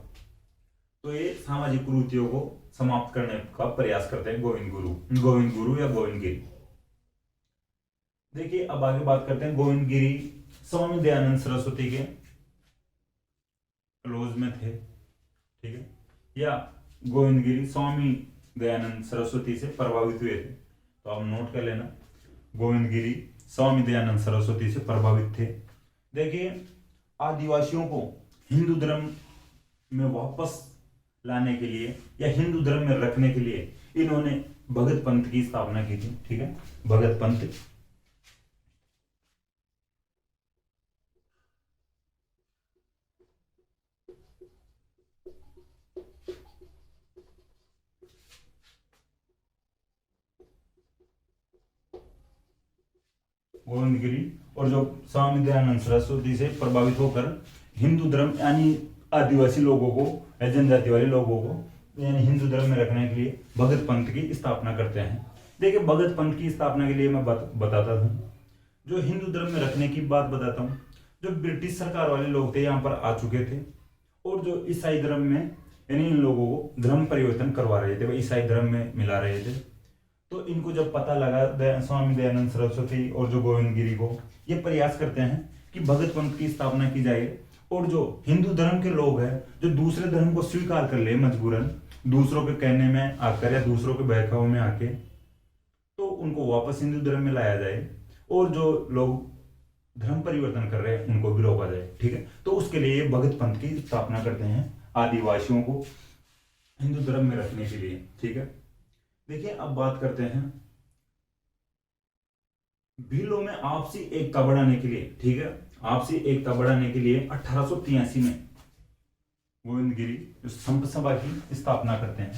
[SPEAKER 1] तो ये सामाजिक कुरीतियों को समाप्त करने का प्रयास करते हैं गोविंद गुरु या गोविंद गिरी। देखिए अब आगे बात करते हैं गोविंद गिरी स्वामी दयानंद सरस्वती के क्लोज में थे, ठीक है, या गोविंद गिरी स्वामी दयानंद सरस्वती से प्रभावित हुए थे। तो आप नोट कर लेना, गोविंद गिरी स्वामी दयानंद सरस्वती से प्रभावित थे। देखिए आदिवासियों को हिंदू धर्म में वापस लाने के लिए या हिंदू धर्म में रखने के लिए इन्होंने भगत पंथ की स्थापना की थी, ठीक है। भगत पंथ गोविंद गिरी और जो स्वामी दयानंद सरस्वती से प्रभावित होकर हिंदू धर्म यानी आदिवासी लोगों को या जनजाति वाले लोगों को यानी हिंदू धर्म में रखने के लिए भगत पंथ की स्थापना करते हैं। देखिए भगत पंथ की स्थापना के लिए मैं बताता हूँ, जो हिंदू धर्म में रखने की बात बताता हूँ। जो ब्रिटिश सरकार वाले लोग थे यहाँ पर आ चुके थे, और जो ईसाई धर्म में यानी इन लोगों को धर्म परिवर्तन करवा रहे थे, वो ईसाई धर्म में मिला रहे थे। तो इनको जब पता लगा स्वामी दयानंद सरस्वती और जो गोविंद गिरी को, ये प्रयास करते हैं कि भगत पंथ की स्थापना की जाए, और जो हिंदू धर्म के लोग हैं जो दूसरे धर्म को स्वीकार कर ले मजबूरन, दूसरों के कहने में आकर या दूसरों के बहकावे में आके, तो उनको वापस हिंदू धर्म में लाया जाए, और जो लोग धर्म परिवर्तन कर रहे हैं उनको भी रोका जाए, ठीक है। तो उसके लिए भगत पंथ की स्थापना करते हैं आदिवासियों को हिंदू धर्म में रखने के लिए, ठीक है। देखिए अब बात करते हैं भीलों में आपसी एकता बढ़ाने के लिए, ठीक है। आपसी एकता बढ़ाने के लिए 1883 में गोविंद गिरी जो संत सभा की स्थापना करते हैं।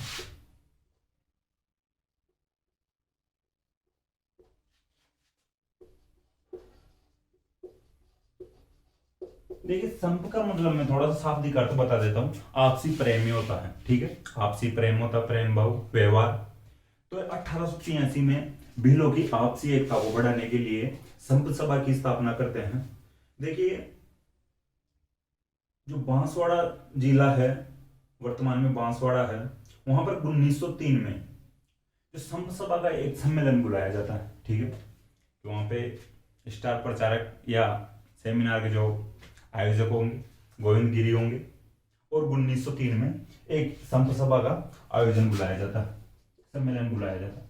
[SPEAKER 1] देखिए संप का मतलब मैं थोड़ा सा शाब्दिक अर्थ बता देता हूं, आपसी प्रेम में होता है, ठीक है। आपसी प्रेम होता, प्रेम भाव व्यवहार। तो 1883 में भीलों की आपसी एकता को बढ़ाने के लिए संत सभा की स्थापना करते हैं। देखिए जो बांसवाड़ा जिला है, वर्तमान में बांसवाड़ा है, वहां पर 1903 में जो संत सभा का एक सम्मेलन बुलाया जाता है, ठीक है। तो वहां पे स्टार प्रचारक या सेमिनार के जो आयोजक होंगे गोविंद गिरी होंगे, और 1903 में एक संत सभा का आयोजन बुलाया जाता है, सम्मेलन बुलाया जाता है,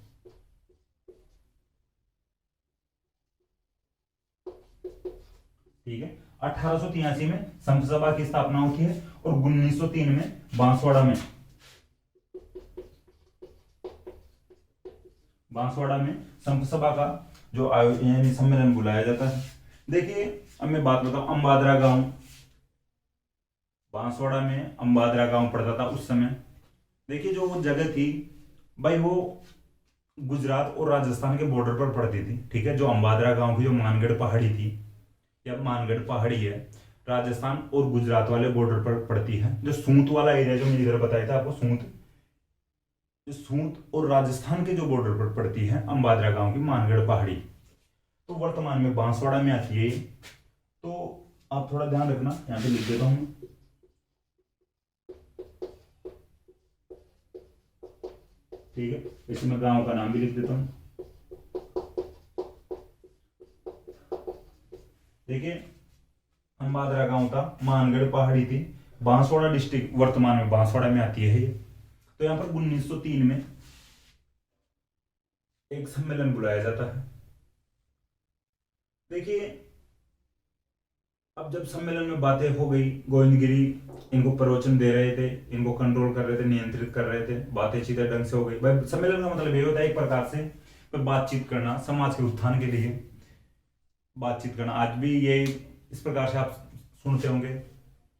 [SPEAKER 1] ठीक है। 1883 में संत सभा की स्थापना होती है और 1903 में बांसवाड़ा में संत सभा का जो यानी सम्मेलन बुलाया जाता है। देखिए अब मैं बात बताऊं, अम्बादरा गांव, बांसवाड़ा में अम्बादरा गांव पड़ता था उस समय। देखिए जो वो जगह थी भाई, वो गुजरात और राजस्थान के बॉर्डर पर पड़ती थी, ठीक है। जो अम्बादरा गांव की जो मानगढ़ पहाड़ी थी, या मानगढ़ पहाड़ी है, राजस्थान और गुजरात वाले बॉर्डर पर पड़ती है। जो सूंत वाला एरिया जो मैंने इधर बताया था आपको, सूंत और राजस्थान के जो बॉर्डर पर पड़ती है अम्बादरा गांव की मानगढ़ पहाड़ी, तो वर्तमान में बांसवाड़ा में आती है। तो आप थोड़ा ध्यान रखना, यहाँ पे लिख देता हूं। ठीक है, इसमें गांव का नाम भी लिख देता हूं। देखिए अम्बादरा गांव था, मानगढ़ पहाड़ी थी, बांसवाड़ा डिस्ट्रिक्ट वर्तमान में बांसवाड़ा में आती है ये। तो यहां पर 1903 में एक सम्मेलन बुलाया जाता है। देखिए अब जब सम्मेलन में बातें हो गई, गोविंदगिरी इनको प्रवचन दे रहे थे, इनको कंट्रोल कर रहे थे, नियंत्रित कर रहे थे, बातें चीतें ढंग से हो गई। भाई सम्मेलन का मतलब ये होता है एक प्रकार से बातचीत करना, समाज के उत्थान के लिए बातचीत करना। आज भी ये इस प्रकार से आप सुनते होंगे,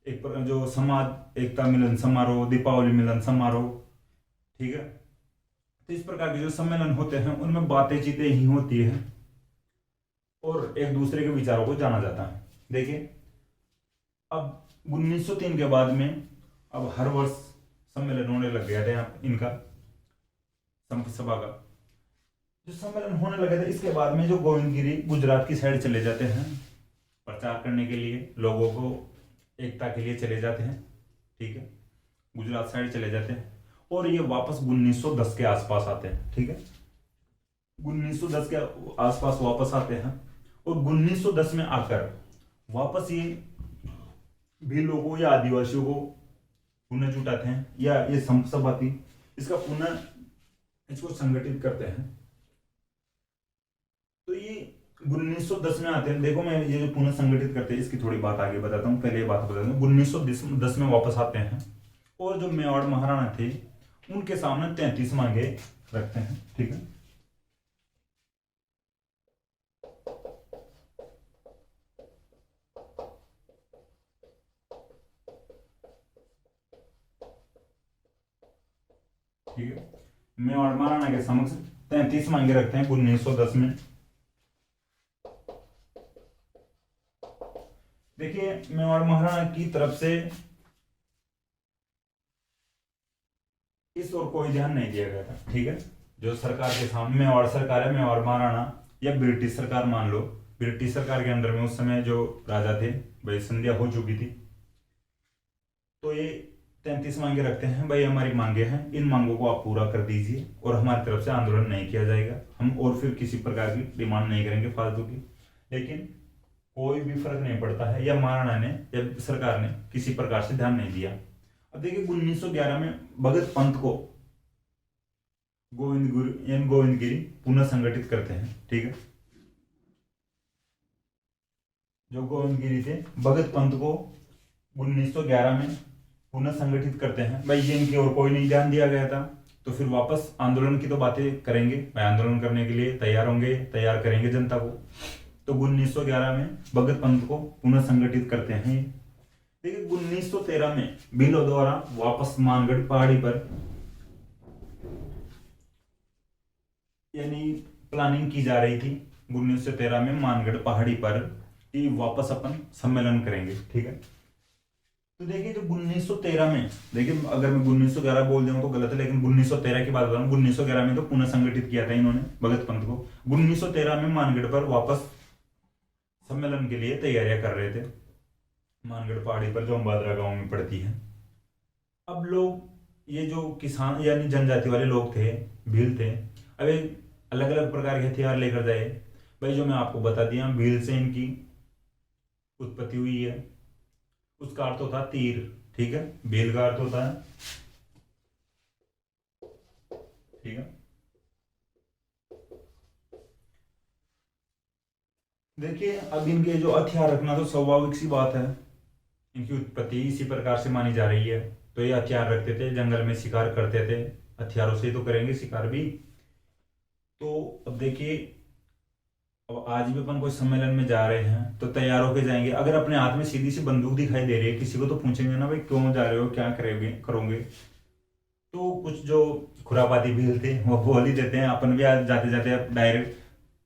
[SPEAKER 1] एक जो समाज एकता मिलन समारोह, दीपावली मिलन समारोह, ठीक है। तो इस प्रकार के जो सम्मेलन होते हैं उनमें बातें चीतें ही होती है और एक दूसरे के विचारों को जाना जाता है। देखिए अब 1903 के बाद में अब हर वर्ष सम्मेलन होने लग गया था इनका, संत सभा का जो सम्मेलन होने लगे थे। इसके बाद में जो गोविंदगिरी गुजरात की साइड चले जाते हैं प्रचार करने के लिए, लोगों को एकता के लिए चले जाते हैं, ठीक है, गुजरात साइड चले जाते हैं और ये वापस 1910 के आसपास आते हैं, ठीक है। 1910 के आसपास वापस आते हैं और 1910 में आकर वापस ये भी लोगों या आदिवासियों को पुनः जुटाते हैं, या ये संत सभा थी इसका पुनः इसको संगठित करते हैं। तो ये 1910 में आते हैं। देखो मैं ये जो पुनः संगठित करते हैं इसकी थोड़ी बात आगे बताता हूँ, पहले ये बात बता दूं। 1910 में वापस आते हैं और जो मेवाड़ महाराणा थे उनके सामने 33 मांगे रखते हैं, ठीक है। ठीक है, मेवाड़ महाराणा के समक्ष 33 मांगे रखते हैं 1910 में। देखिए मेवाड़ महाराणा की तरफ से इस ओर कोई ध्यान नहीं दिया गया था, ठीक है। जो सरकार के सामने मेवाड़ सरकार है, मेवाड़ महाराणा या ब्रिटिश सरकार मान लो, ब्रिटिश सरकार के अंदर में उस समय जो राजा थे भाई संध्या हो चुकी थी, तो ये 33 मांगे रखते हैं, भाई हमारी मांगे हैं, इन मांगों को आप पूरा कर दीजिए और हमारी तरफ से आंदोलन नहीं किया जाएगा, हम और फिर किसी प्रकार की डिमांड नहीं करेंगे फालतू की। लेकिन कोई भी फर्क नहीं पड़ता है, या महाराणा ने या सरकार ने किसी प्रकार से ध्यान नहीं दिया। अब देखिए 1911 में भगत पंत को गोविंदगिरी पुनः संगठित करते हैं, ठीक है। जो गोविंदगिरी थे भगत पंत को 1911 में पुनः संगठित करते हैं। भाई ये इनकी और कोई नहीं ध्यान दिया गया था, तो फिर वापस आंदोलन की तो बातें करेंगे, भाई आंदोलन करने के लिए तैयार होंगे, तैयार करेंगे जनता को। तो 1911 में भगत पंत को पुनः संगठित करते हैं। देखिए 1913 में भीलों द्वारा वापस मानगढ़ पहाड़ी पर यानी प्लानिंग की जा रही थी 1913 में मानगढ़ पहाड़ी पर कि वापस अपन सम्मेलन करेंगे, ठीक है। तो देखिए जो 1913 में, देखिए अगर मैं 1911 बोल दूं तो गलत है, लेकिन 1913 की बात बता रहा हूँ। 1911 में तो पुनः संगठित किया था इन्होंने भगत पंत को। 1913 में मानगढ़ पर वापस सम्मेलन के लिए तैयारियां कर रहे थे, मानगढ़ पहाड़ी पर जो अम्बादरा गांव में पड़ती है। अब लोग ये जो किसान यानी जनजाति वाले लोग थे, भील थे, अब अलग अलग प्रकार के हथियार लेकर जाए। भाई जो मैं आपको बता दिया, भील से इनकी उत्पत्ति हुई है, उसका अर्थ होता है तीर, ठीक है। भील का अर्थ होता है, ठीक है। देखिए अब इनके जो हथियार रखना तो स्वाभाविक सी बात है, इनकी उत्पत्ति इसी प्रकार से मानी जा रही है। तो ये हथियार रखते थे, जंगल में शिकार करते थे, हथियारों से ही तो करेंगे शिकार भी। तो अब देखिए, अब आज भी अपन कोई सम्मेलन में जा रहे हैं तो तैयार होके जाएंगे। अगर अपने हाथ में सीधी सी बंदूक दिखाई दे रही है, किसी को तो पूछेंगे ना भाई क्यों जा रहे हो, क्या करोगे करोगे। तो कुछ जो खुरापाती भील थे वो बोल ही देते हैं, अपन भी आज जाते जाते डायरेक्ट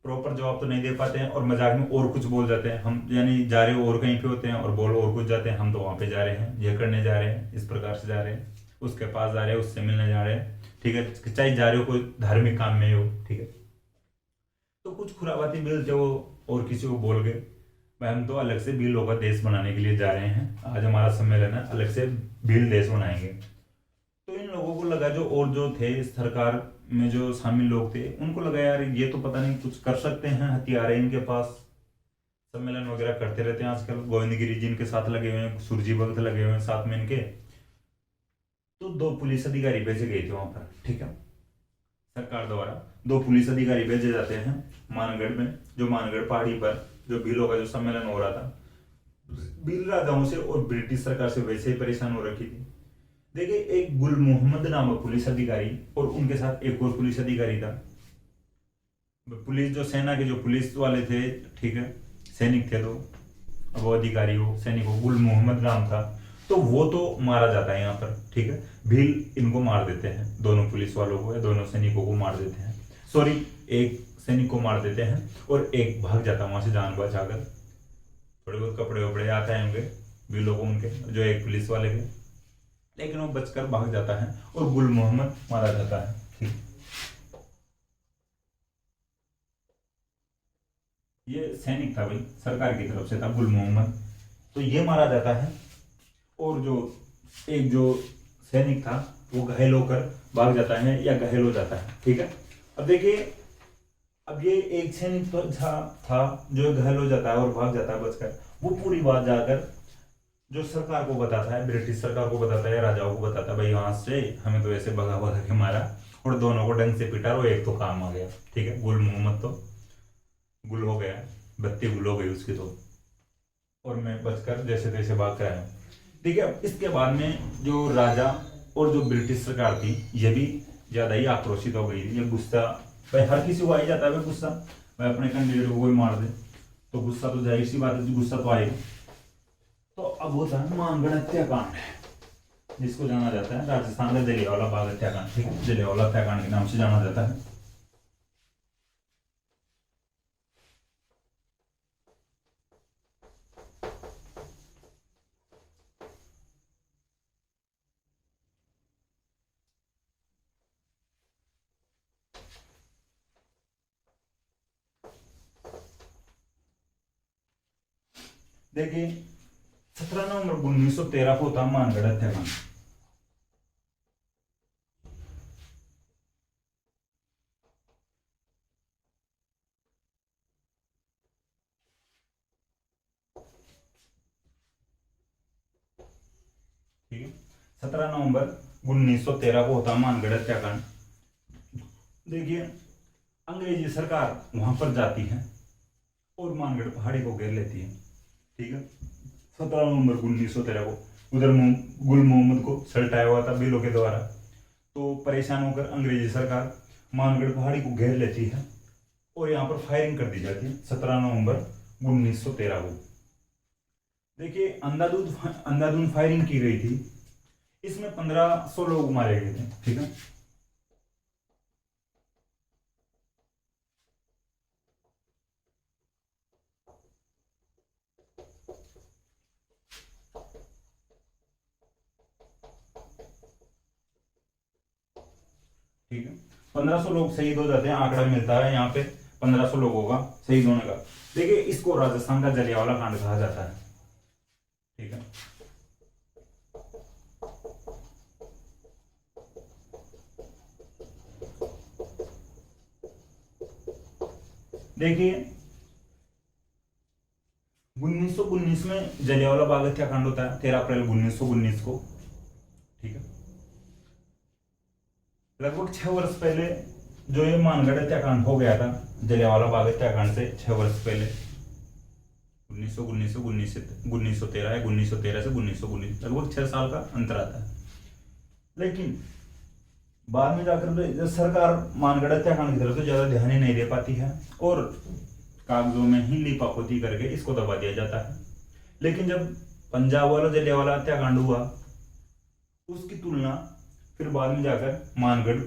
[SPEAKER 1] प्रॉपर जवाब तो नहीं दे पाते हैं, और मजाक में और कुछ बोल जाते हैं हम, यानी जा रहे हो और कहीं पे होते हैं और बोल और कुछ जाते हैं, हम तो वहां पे जा रहे हैं, ये करने जा रहे हैं, इस प्रकार से जा रहे हैं, उसके पास जा रहे हैं, उससे मिलने जा रहे हैं, ठीक है, चाहे जा रहे हो कोई धार्मिक काम में हो, ठीक है। तो कुछ खुराबाती बिल थे वो और किसी को बोल गए भाई हम तो अलग से बिलों का देश बनाने के लिए जा रहे हैं, आज हमारा सम्मेलन है, अलग से बिल देश बनाएंगे। तो इन लोगों को लगा, जो और जो थे सरकार में जो शामिल लोग थे, उनको लगा यार ये तो पता नहीं कुछ कर सकते हैं, हथियार है इनके पास, सम्मेलन वगैरह करते रहते हैं आजकल, गोविंदगिरी जी इनके साथ लगे हुए हैं, सुरजी भगत लगे हुए हैं साथ में इनके। तो दो पुलिस अधिकारी भेजे गए थे वहां पर, ठीक है, सरकार द्वारा दो पुलिस अधिकारी भेजे जाते हैं मानगढ़ में, जो मानगढ़ पहाड़ी पर जो भीलों का जो सम्मेलन हो रहा था, भील राजाओं से और ब्रिटिश सरकार से वैसे ही परेशान हो रखी थी। देखिए एक गुल मोहम्मद नामक पुलिस अधिकारी और उनके साथ एक और पुलिस अधिकारी था, पुलिस जो सेना के जो पुलिस वाले थे, ठीक है, सैनिक थे, तो वो अधिकारी हो सैनिक हो, गुल मोहम्मद नाम था, तो वो तो मारा जाता है यहाँ पर, ठीक है, भील इनको मार देते हैं, दोनों पुलिस वालों को या दोनों सैनिकों को मार देते हैं, सॉरी एक सैनिक को मार देते हैं और एक भाग जाता है वहां से जान बचाकर, थोड़े बहुत कपड़े वपड़े आते हैं उनके भीलों को, उनके जो एक पुलिस वाले के, लेकिन वो बचकर भाग जाता है और गुल मोहम्मद मारा जाता है, ठीक। ये सैनिक था भाई, सरकार की तरफ से था गुल मोहम्मद, तो ये मारा जाता है, और जो एक जो सैनिक था वो घायल होकर भाग जाता है या घायल हो जाता है, ठीक है। अब देखिए, अब ये एक सैनिक तो था जो घायल हो जाता है और भाग जाता है बचकर, वो पूरी बात जाकर जो सरकार को बताता है, ब्रिटिश सरकार को बताता है, राजाओं को बताता है, भाई यहाँ से हमें तो ऐसे भगा भगा के मारा और दोनों को ढंग से पीटा और एक तो काम आ गया, ठीक है, गुल मोहम्मद तो गुल हो गया, बत्ती गुल हो गई उसकी तो, और मैं बचकर जैसे तैसे भाग कर आया हूँ, ठीक है। अब इसके बाद में जो राजा और जो ब्रिटिश सरकार थी ये भी ज्यादा ही आक्रोशित हो गई थी, ये गुस्सा, भाई हर किसी को आ ही जाता है गुस्सा, भाई अपने कैंडिडेट को कोई मार दे तो गुस्सा तो जाहिर सी बात है, गुस्सा तो आएगा। तो अब होता है मानगढ़ हत्याकांड, जिसको जाना जाता है राजस्थान का जलियांवाला बाग हत्याकांड, ठीक है, जलियांवाला हत्याकांड के नाम से जाना जाता है। देखिए 17 नवंबर 1913 को होता मानगढ़ हत्याकांड। ठीक है, 17 नवंबर 1913 को होता मानगढ़ हत्याकांड। देखिए अंग्रेजी सरकार वहां पर जाती है और मानगढ़ पहाड़ी को घेर लेती है, ठीक है, 17 नवंबर 1913 को। उधर गुल मोहम्मद को सल्टाया हुआ था बिलों के द्वारा, तो परेशान होकर अंग्रेजी सरकार मानगढ़ पहाड़ी को घेर लेती है और यहाँ पर फायरिंग कर दी जाती है 17 नवंबर 1913 को। देखिए अंधाधुंध फायरिंग की गई थी, इसमें 1500 लोग मारे गए थे, ठीक है। ठीक है, 1500 लोग शहीद हो जाते हैं, आंकड़ा मिलता है यहाँ पे 1500 लोगों का शहीद होने का। देखिए इसको राजस्थान का जलियांवाला कांड कहा जाता है, ठीक है। देखिए 1919 में जलियांवाला बाग हत्याकांड होता है, 13 अप्रैल 1919 को, ठीक है। लगभग 6 वर्ष पहले जो ये मानगढ़ हत्याकांड हो गया था, जलियांवाला बाग हत्याकांड से 6 वर्ष पहले, 1913 या 1913 से 1919, लगभग 6 साल का अंतर आता है। लेकिन बाद में जाकर जब सरकार मानगढ़ हत्याकांड की तरफ तो ज्यादा ध्यान ही नहीं दे पाती है और कागजों में ही लिपापोती करके इसको दबा दिया जाता है। लेकिन जब पंजाब वाला जलियांवाला हत्याकांड हुआ, उसकी तुलना फिर बाद में जाकर मानगढ़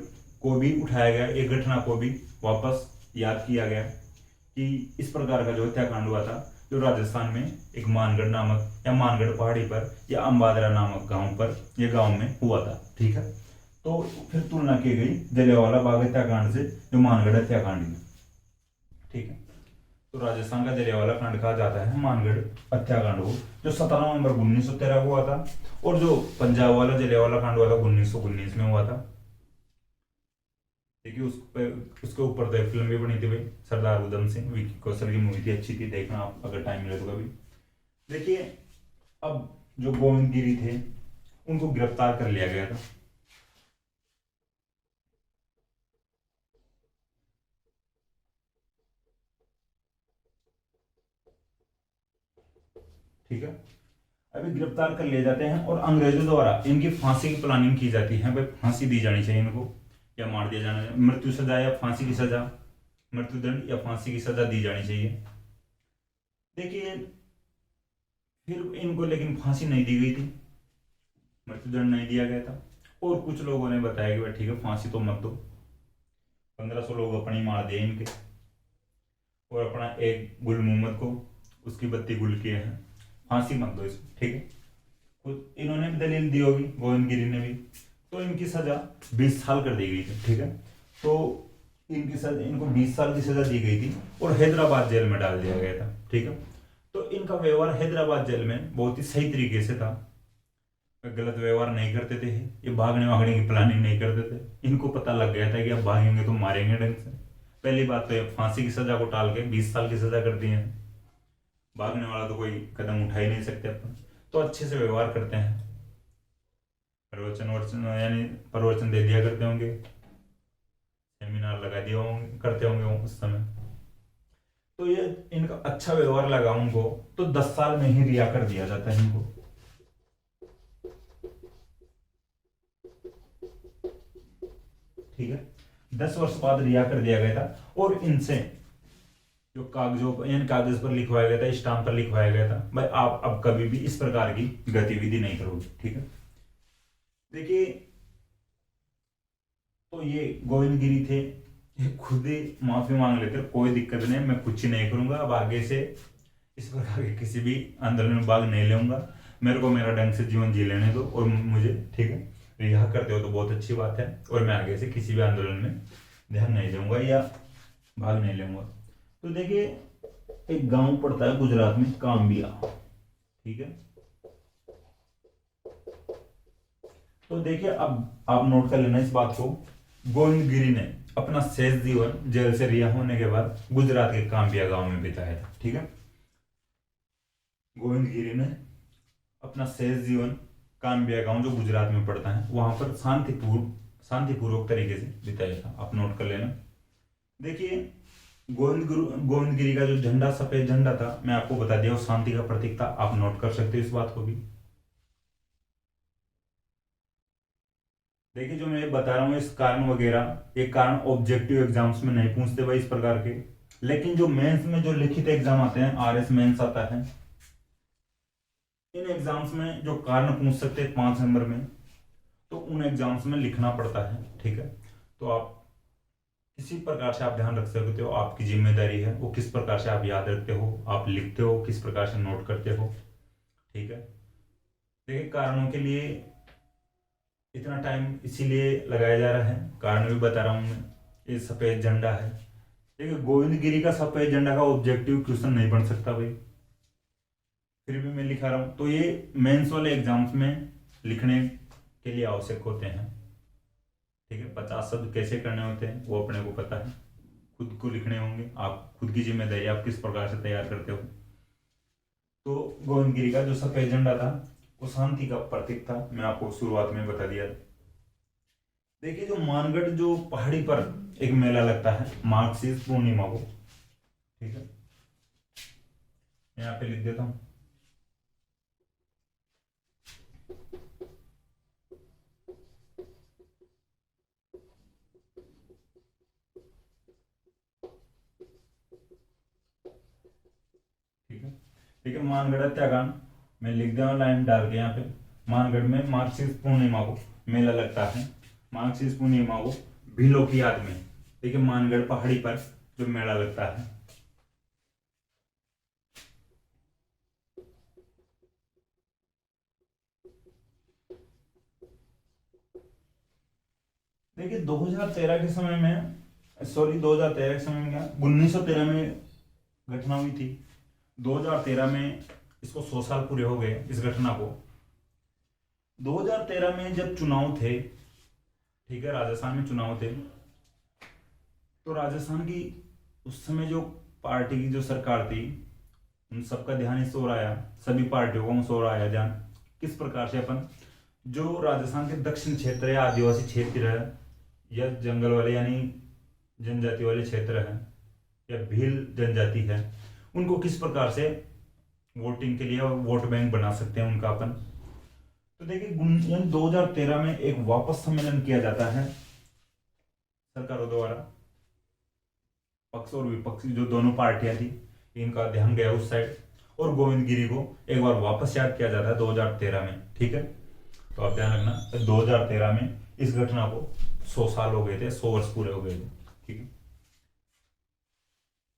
[SPEAKER 1] को भी उठाया गया, एक घटना को भी वापस याद किया गया कि इस प्रकार का जो हत्याकांड हुआ था, जो राजस्थान में एक मानगढ़ नामक या मानगढ़ पहाड़ी पर या अंबादरा नामक गांव पर, ये गांव में हुआ था। ठीक है, तो फिर तुलना की गई जलियांवाला बाग हत्याकांड से जो मानगढ़ हत्याकांड है। ठीक है, तो राजस्थान का जलियांवाला कांड कहा जाता है मानगढ़ हत्याकांड को, जो 17 नवंबर 1913 को हुआ था, और जो पंजाब वाला जलियांवाला कांड हुआ था 1919 में हुआ था। देखिए उसके ऊपर तो फिल्म भी बनी थी भाई, सरदार उधम सिंह, विक्की कौशल की मूवी थी, अच्छी थी, देखना आप अगर टाइम मिले तो कभी। देखिए अब जो गोविंद गिरी थे उनको गिरफ्तार कर लिया गया था। ठीक है, अभी गिरफ्तार कर लिए जाते हैं और अंग्रेजों द्वारा इनकी फांसी की प्लानिंग की जाती है। भाई फांसी दी जानी चाहिए इनको, या मार दिया जाना चाहिए, मृत्यु सजा या फांसी की सजा, मृत्युदंड या फांसी की सजा दी जानी चाहिए। देखिए फिर इनको लेकिन फांसी नहीं दी गई थी, मृत्युदंड नहीं दिया गया था, और कुछ लोगों ने बताया कि भाई ठीक है फांसी तो मत दो। 1500 लोग अपनी मार दिए इनके, और अपना एक गुल मोहम्मद को उसकी बत्ती गुल किए हैं, फांसी मत दो इसको। ठीक है, खुद इन्होंने भी दलील दी होगी, गोविंद गिरी ने भी, तो इनकी सजा 20 साल कर दी गई थी। ठीक है, तो इनकी सजा, इनको 20 साल की सजा दी गई थी और हैदराबाद जेल में डाल दिया गया था। ठीक है, तो इनका व्यवहार हैदराबाद जेल में बहुत ही सही तरीके से था, गलत व्यवहार नहीं करते थे, ये भागने वागने की प्लानिंग नहीं करते थे। इनको पता लग गया था कि अब भागेंगे तो मारेंगे ढंग से। पहली बात तो ये फांसी की सजा को टाल के 20 साल की सजा कर दी है, भागने वाला तो कोई कदम उठा ही नहीं सकते अपन, तो अच्छे से व्यवहार करते हैं, प्रवचन वर्चन यानी प्रवचन दे दिया करते होंगे, सेमिनार लगा दिया होंगे, करते होंगे उस समय। तो ये इनका अच्छा व्यवहार लगा उनको, तो 10 साल में ही रिहा कर दिया जाता है इनको। ठीक है, 10 वर्ष बाद रिहा कर दिया गया था, और इनसे जो कागजों यानी कागज पर लिखवाया गया था, स्टाम्प पर लिखवाया गया था, भाई आप अब कभी भी इस प्रकार की गतिविधि नहीं करोगे। ठीक है, देखिए तो ये गोविंद गिरी थे, ये खुद ही माफी मांग लेते, कोई दिक्कत नहीं, मैं कुछ ही नहीं करूंगा, अब आगे से इस प्रकार के किसी भी आंदोलन में भाग नहीं लूंगा, मेरे को मेरा ढंग से जीवन जी लेने दो, और मुझे ठीक है रिहा करते हो तो बहुत अच्छी बात है, और मैं आगे से किसी भी आंदोलन में ध्यान नहीं दूंगा या भाग नहीं लूंगा। तो देखिए एक गांव पड़ता है गुजरात में, काम्बिया। ठीक है, तो देखिए अब आप नोट कर लेना इस बात को, गोविंद गिरी ने अपना शेष जीवन जेल से रिहा होने के बाद गुजरात के काम्बिया गांव में बिताया था। ठीक है, गोविंद गिरी ने अपना शेष जीवन काम्बिया गांव जो गुजरात में पड़ता है वहां पर शांतिपूर्वक तरीके से बिताया था, आप नोट कर लेना। देखिए गोविंद गिरी का जो झंडा, सफेद झंडा था, मैं आपको बता दिया वो शांति का प्रतीक था, आप नोट कर सकते हो इस बात को भी। देखिए जो मैं बता रहा हूँ इस कारण वगैरह, ये कारण ऑब्जेक्टिव एग्जाम्स में नहीं पूछते भाई इस प्रकार के, लेकिन जो मेंस में जो लिखित एग्जाम आते हैं, आरएस मेंस आता है, इन एग्जाम्स में जो कारण पूछ सकते हैं 5 नंबर में, तो उन एग्जाम्स में लिखना पड़ता है। ठीक है, तो आप किसी प्रकार से आप ध्यान रख सकते हो, आपकी जिम्मेदारी है वो किस प्रकार से आप याद रखते हो, आप लिखते हो किस प्रकार से नोट करते हो। ठीक है, देखिए कारणों के लिए इतना टाइम इसीलिए लगाया जा रहा है, कारण भी बता रहा हूं मैं। ये सफेद झंडा है, देखिए गोविंद गिरी का सफेद झंडा का ऑब्जेक्टिव क्वेश्चन नहीं बन सकता भाई, फिर भी मैं लिखा रहा हूं, तो ये मेंस वाले एग्जाम्स में लिखने के लिए आवश्यक होते हैं। ठीक है, 50 शब्द कैसे करने होते हैं वो अपने को पता है, खुद को लिखने होंगे, आप खुद की जिम्मेदारी, आप किस प्रकार से तैयार करते हो। तो गोविंद गिरी का जो सफेद झंडा था वो शांति का प्रतीक था, मैं आपको शुरुआत में बता दिया। देखिए जो मानगढ़ जो पहाड़ी पर एक मेला लगता है मार्गशीर्ष पूर्णिमा को, ठीक है, यहाँ पे लिख देता हूँ। ठीक है, ठीक है। मानगढ़ हत्याकांड मैं लिख दिया लाइन डाल के यहाँ पे। मानगढ़ में मार्क्सिस्ट पूर्णिमा को मेला लगता है। मार्क्सिस्ट पूर्णिमा को भीलों की याद में, ठीक है, मानगढ़ पहाड़ी पर जो मेला लगता है। देखिए 2013 के समय में, सॉरी 2013 के समय में क्या, 1913 में घटना हुई थी। 2013 में इसको 100 साल पूरे हो गए इस घटना को। 2013 में जब चुनाव थे, ठीक है, राजस्थान में चुनाव थे, तो राजस्थान की उस समय जो पार्टी की जो सरकार थी, उन सबका ध्यान इस ओर आया, सभी पार्टियों का उस ओर आया ध्यान, किस प्रकार से अपन जो राजस्थान के दक्षिण क्षेत्र है, आदिवासी क्षेत्र है, या जंगल वाले यानी जनजाति वाले क्षेत्र है, या भील जनजाति है, उनको किस प्रकार से वोटिंग के लिए वोट बैंक बना सकते हैं उनका अपन। तो देखिए 2013 में एक वापस सम्मेलन किया जाता है सरकारों द्वारा, पक्ष और विपक्ष जो दोनों पार्टियां थी, इनका ध्यान गया उस साइड, और गोविंद गिरी को एक बार वापस याद किया जाता है 2013 में। ठीक है, तो आप ध्यान रखना 2013 में इस घटना को 100 साल हो गए थे, 100 वर्ष पूरे हो गए थे। ठीक है,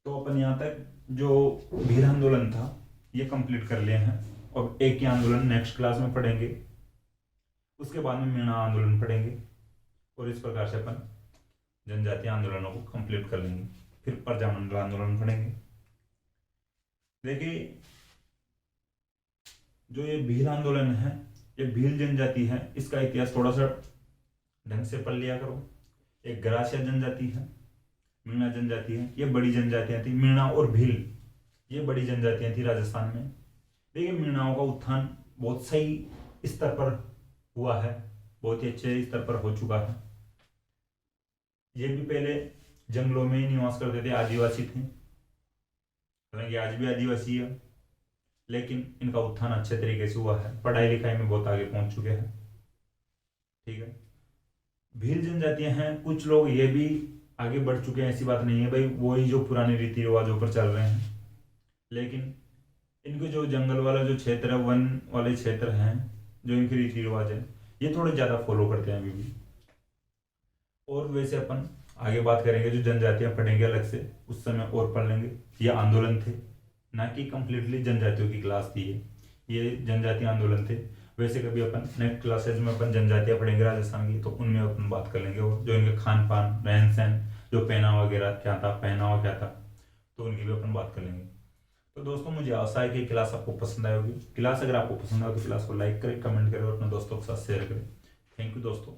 [SPEAKER 1] तो अपन यहाँ तक जो भील आंदोलन था ये कंप्लीट कर लिए हैं, और एक ही आंदोलन नेक्स्ट क्लास में पढ़ेंगे, उसके बाद में मीणा आंदोलन पढ़ेंगे, और इस प्रकार से अपन जनजातीय आंदोलनों को कंप्लीट कर लेंगे। फिर प्रजामंडल आंदोलन पढ़ेंगे। देखिए जो ये भील आंदोलन है, ये भील जनजाति है, इसका इतिहास थोड़ा सा ढंग से पढ़ लिया करो। एक ग्रासिया जनजाति है, मीणा जनजाति है, ये बड़ी जनजातियां थी। मीणा और भील ये बड़ी जनजातियां थी राजस्थान में। देखिए मीणाओं का उत्थान बहुत सही स्तर पर हुआ है, बहुत ही अच्छे स्तर पर हो चुका है। ये भी पहले जंगलों में ही निवास करते थे, आदिवासी थे, हालांकि आज भी आदिवासी है, लेकिन इनका उत्थान अच्छे तरीके से हुआ है, पढ़ाई लिखाई में बहुत आगे पहुंच चुके हैं। ठीक है, भील जनजातियां हैं, कुछ लोग ये भी आगे बढ़ चुके हैं, ऐसी बात नहीं है भाई, वही जो पुराने रीति रिवाजों पर चल रहे हैं, लेकिन इनके जो जंगल वाला जो क्षेत्र है, वन वाले क्षेत्र हैं, जो इनके रीति रिवाज है, ये थोड़े ज्यादा फॉलो करते हैं अभी भी। और वैसे अपन आगे बात करेंगे, जो जनजातियां पढ़ेंगे अलग से, उस समय और पढ़ लेंगे। ये आंदोलन थे, ना कि कंप्लीटली जनजातियों की क्लास थी ये जनजातीय आंदोलन थे। वैसे कभी अपन नेक्स्ट क्लासेज में अपन जनजातियां पढ़ेंगे राजस्थान की, तो उनमें अपन बात कर लेंगे, और जो इनके खान पान, रहन सहन, जो पहनावा वगैरह क्या था, पहनावा क्या था, तो उनकी भी अपन बात कर लेंगे। तो दोस्तों मुझे आशा है कि क्लास आपको पसंद आई होगी। क्लास अगर आपको पसंद आए तो क्लास को लाइक करें, कमेंट करें और अपने दोस्तों के साथ शेयर करें। थैंक यू दोस्तों।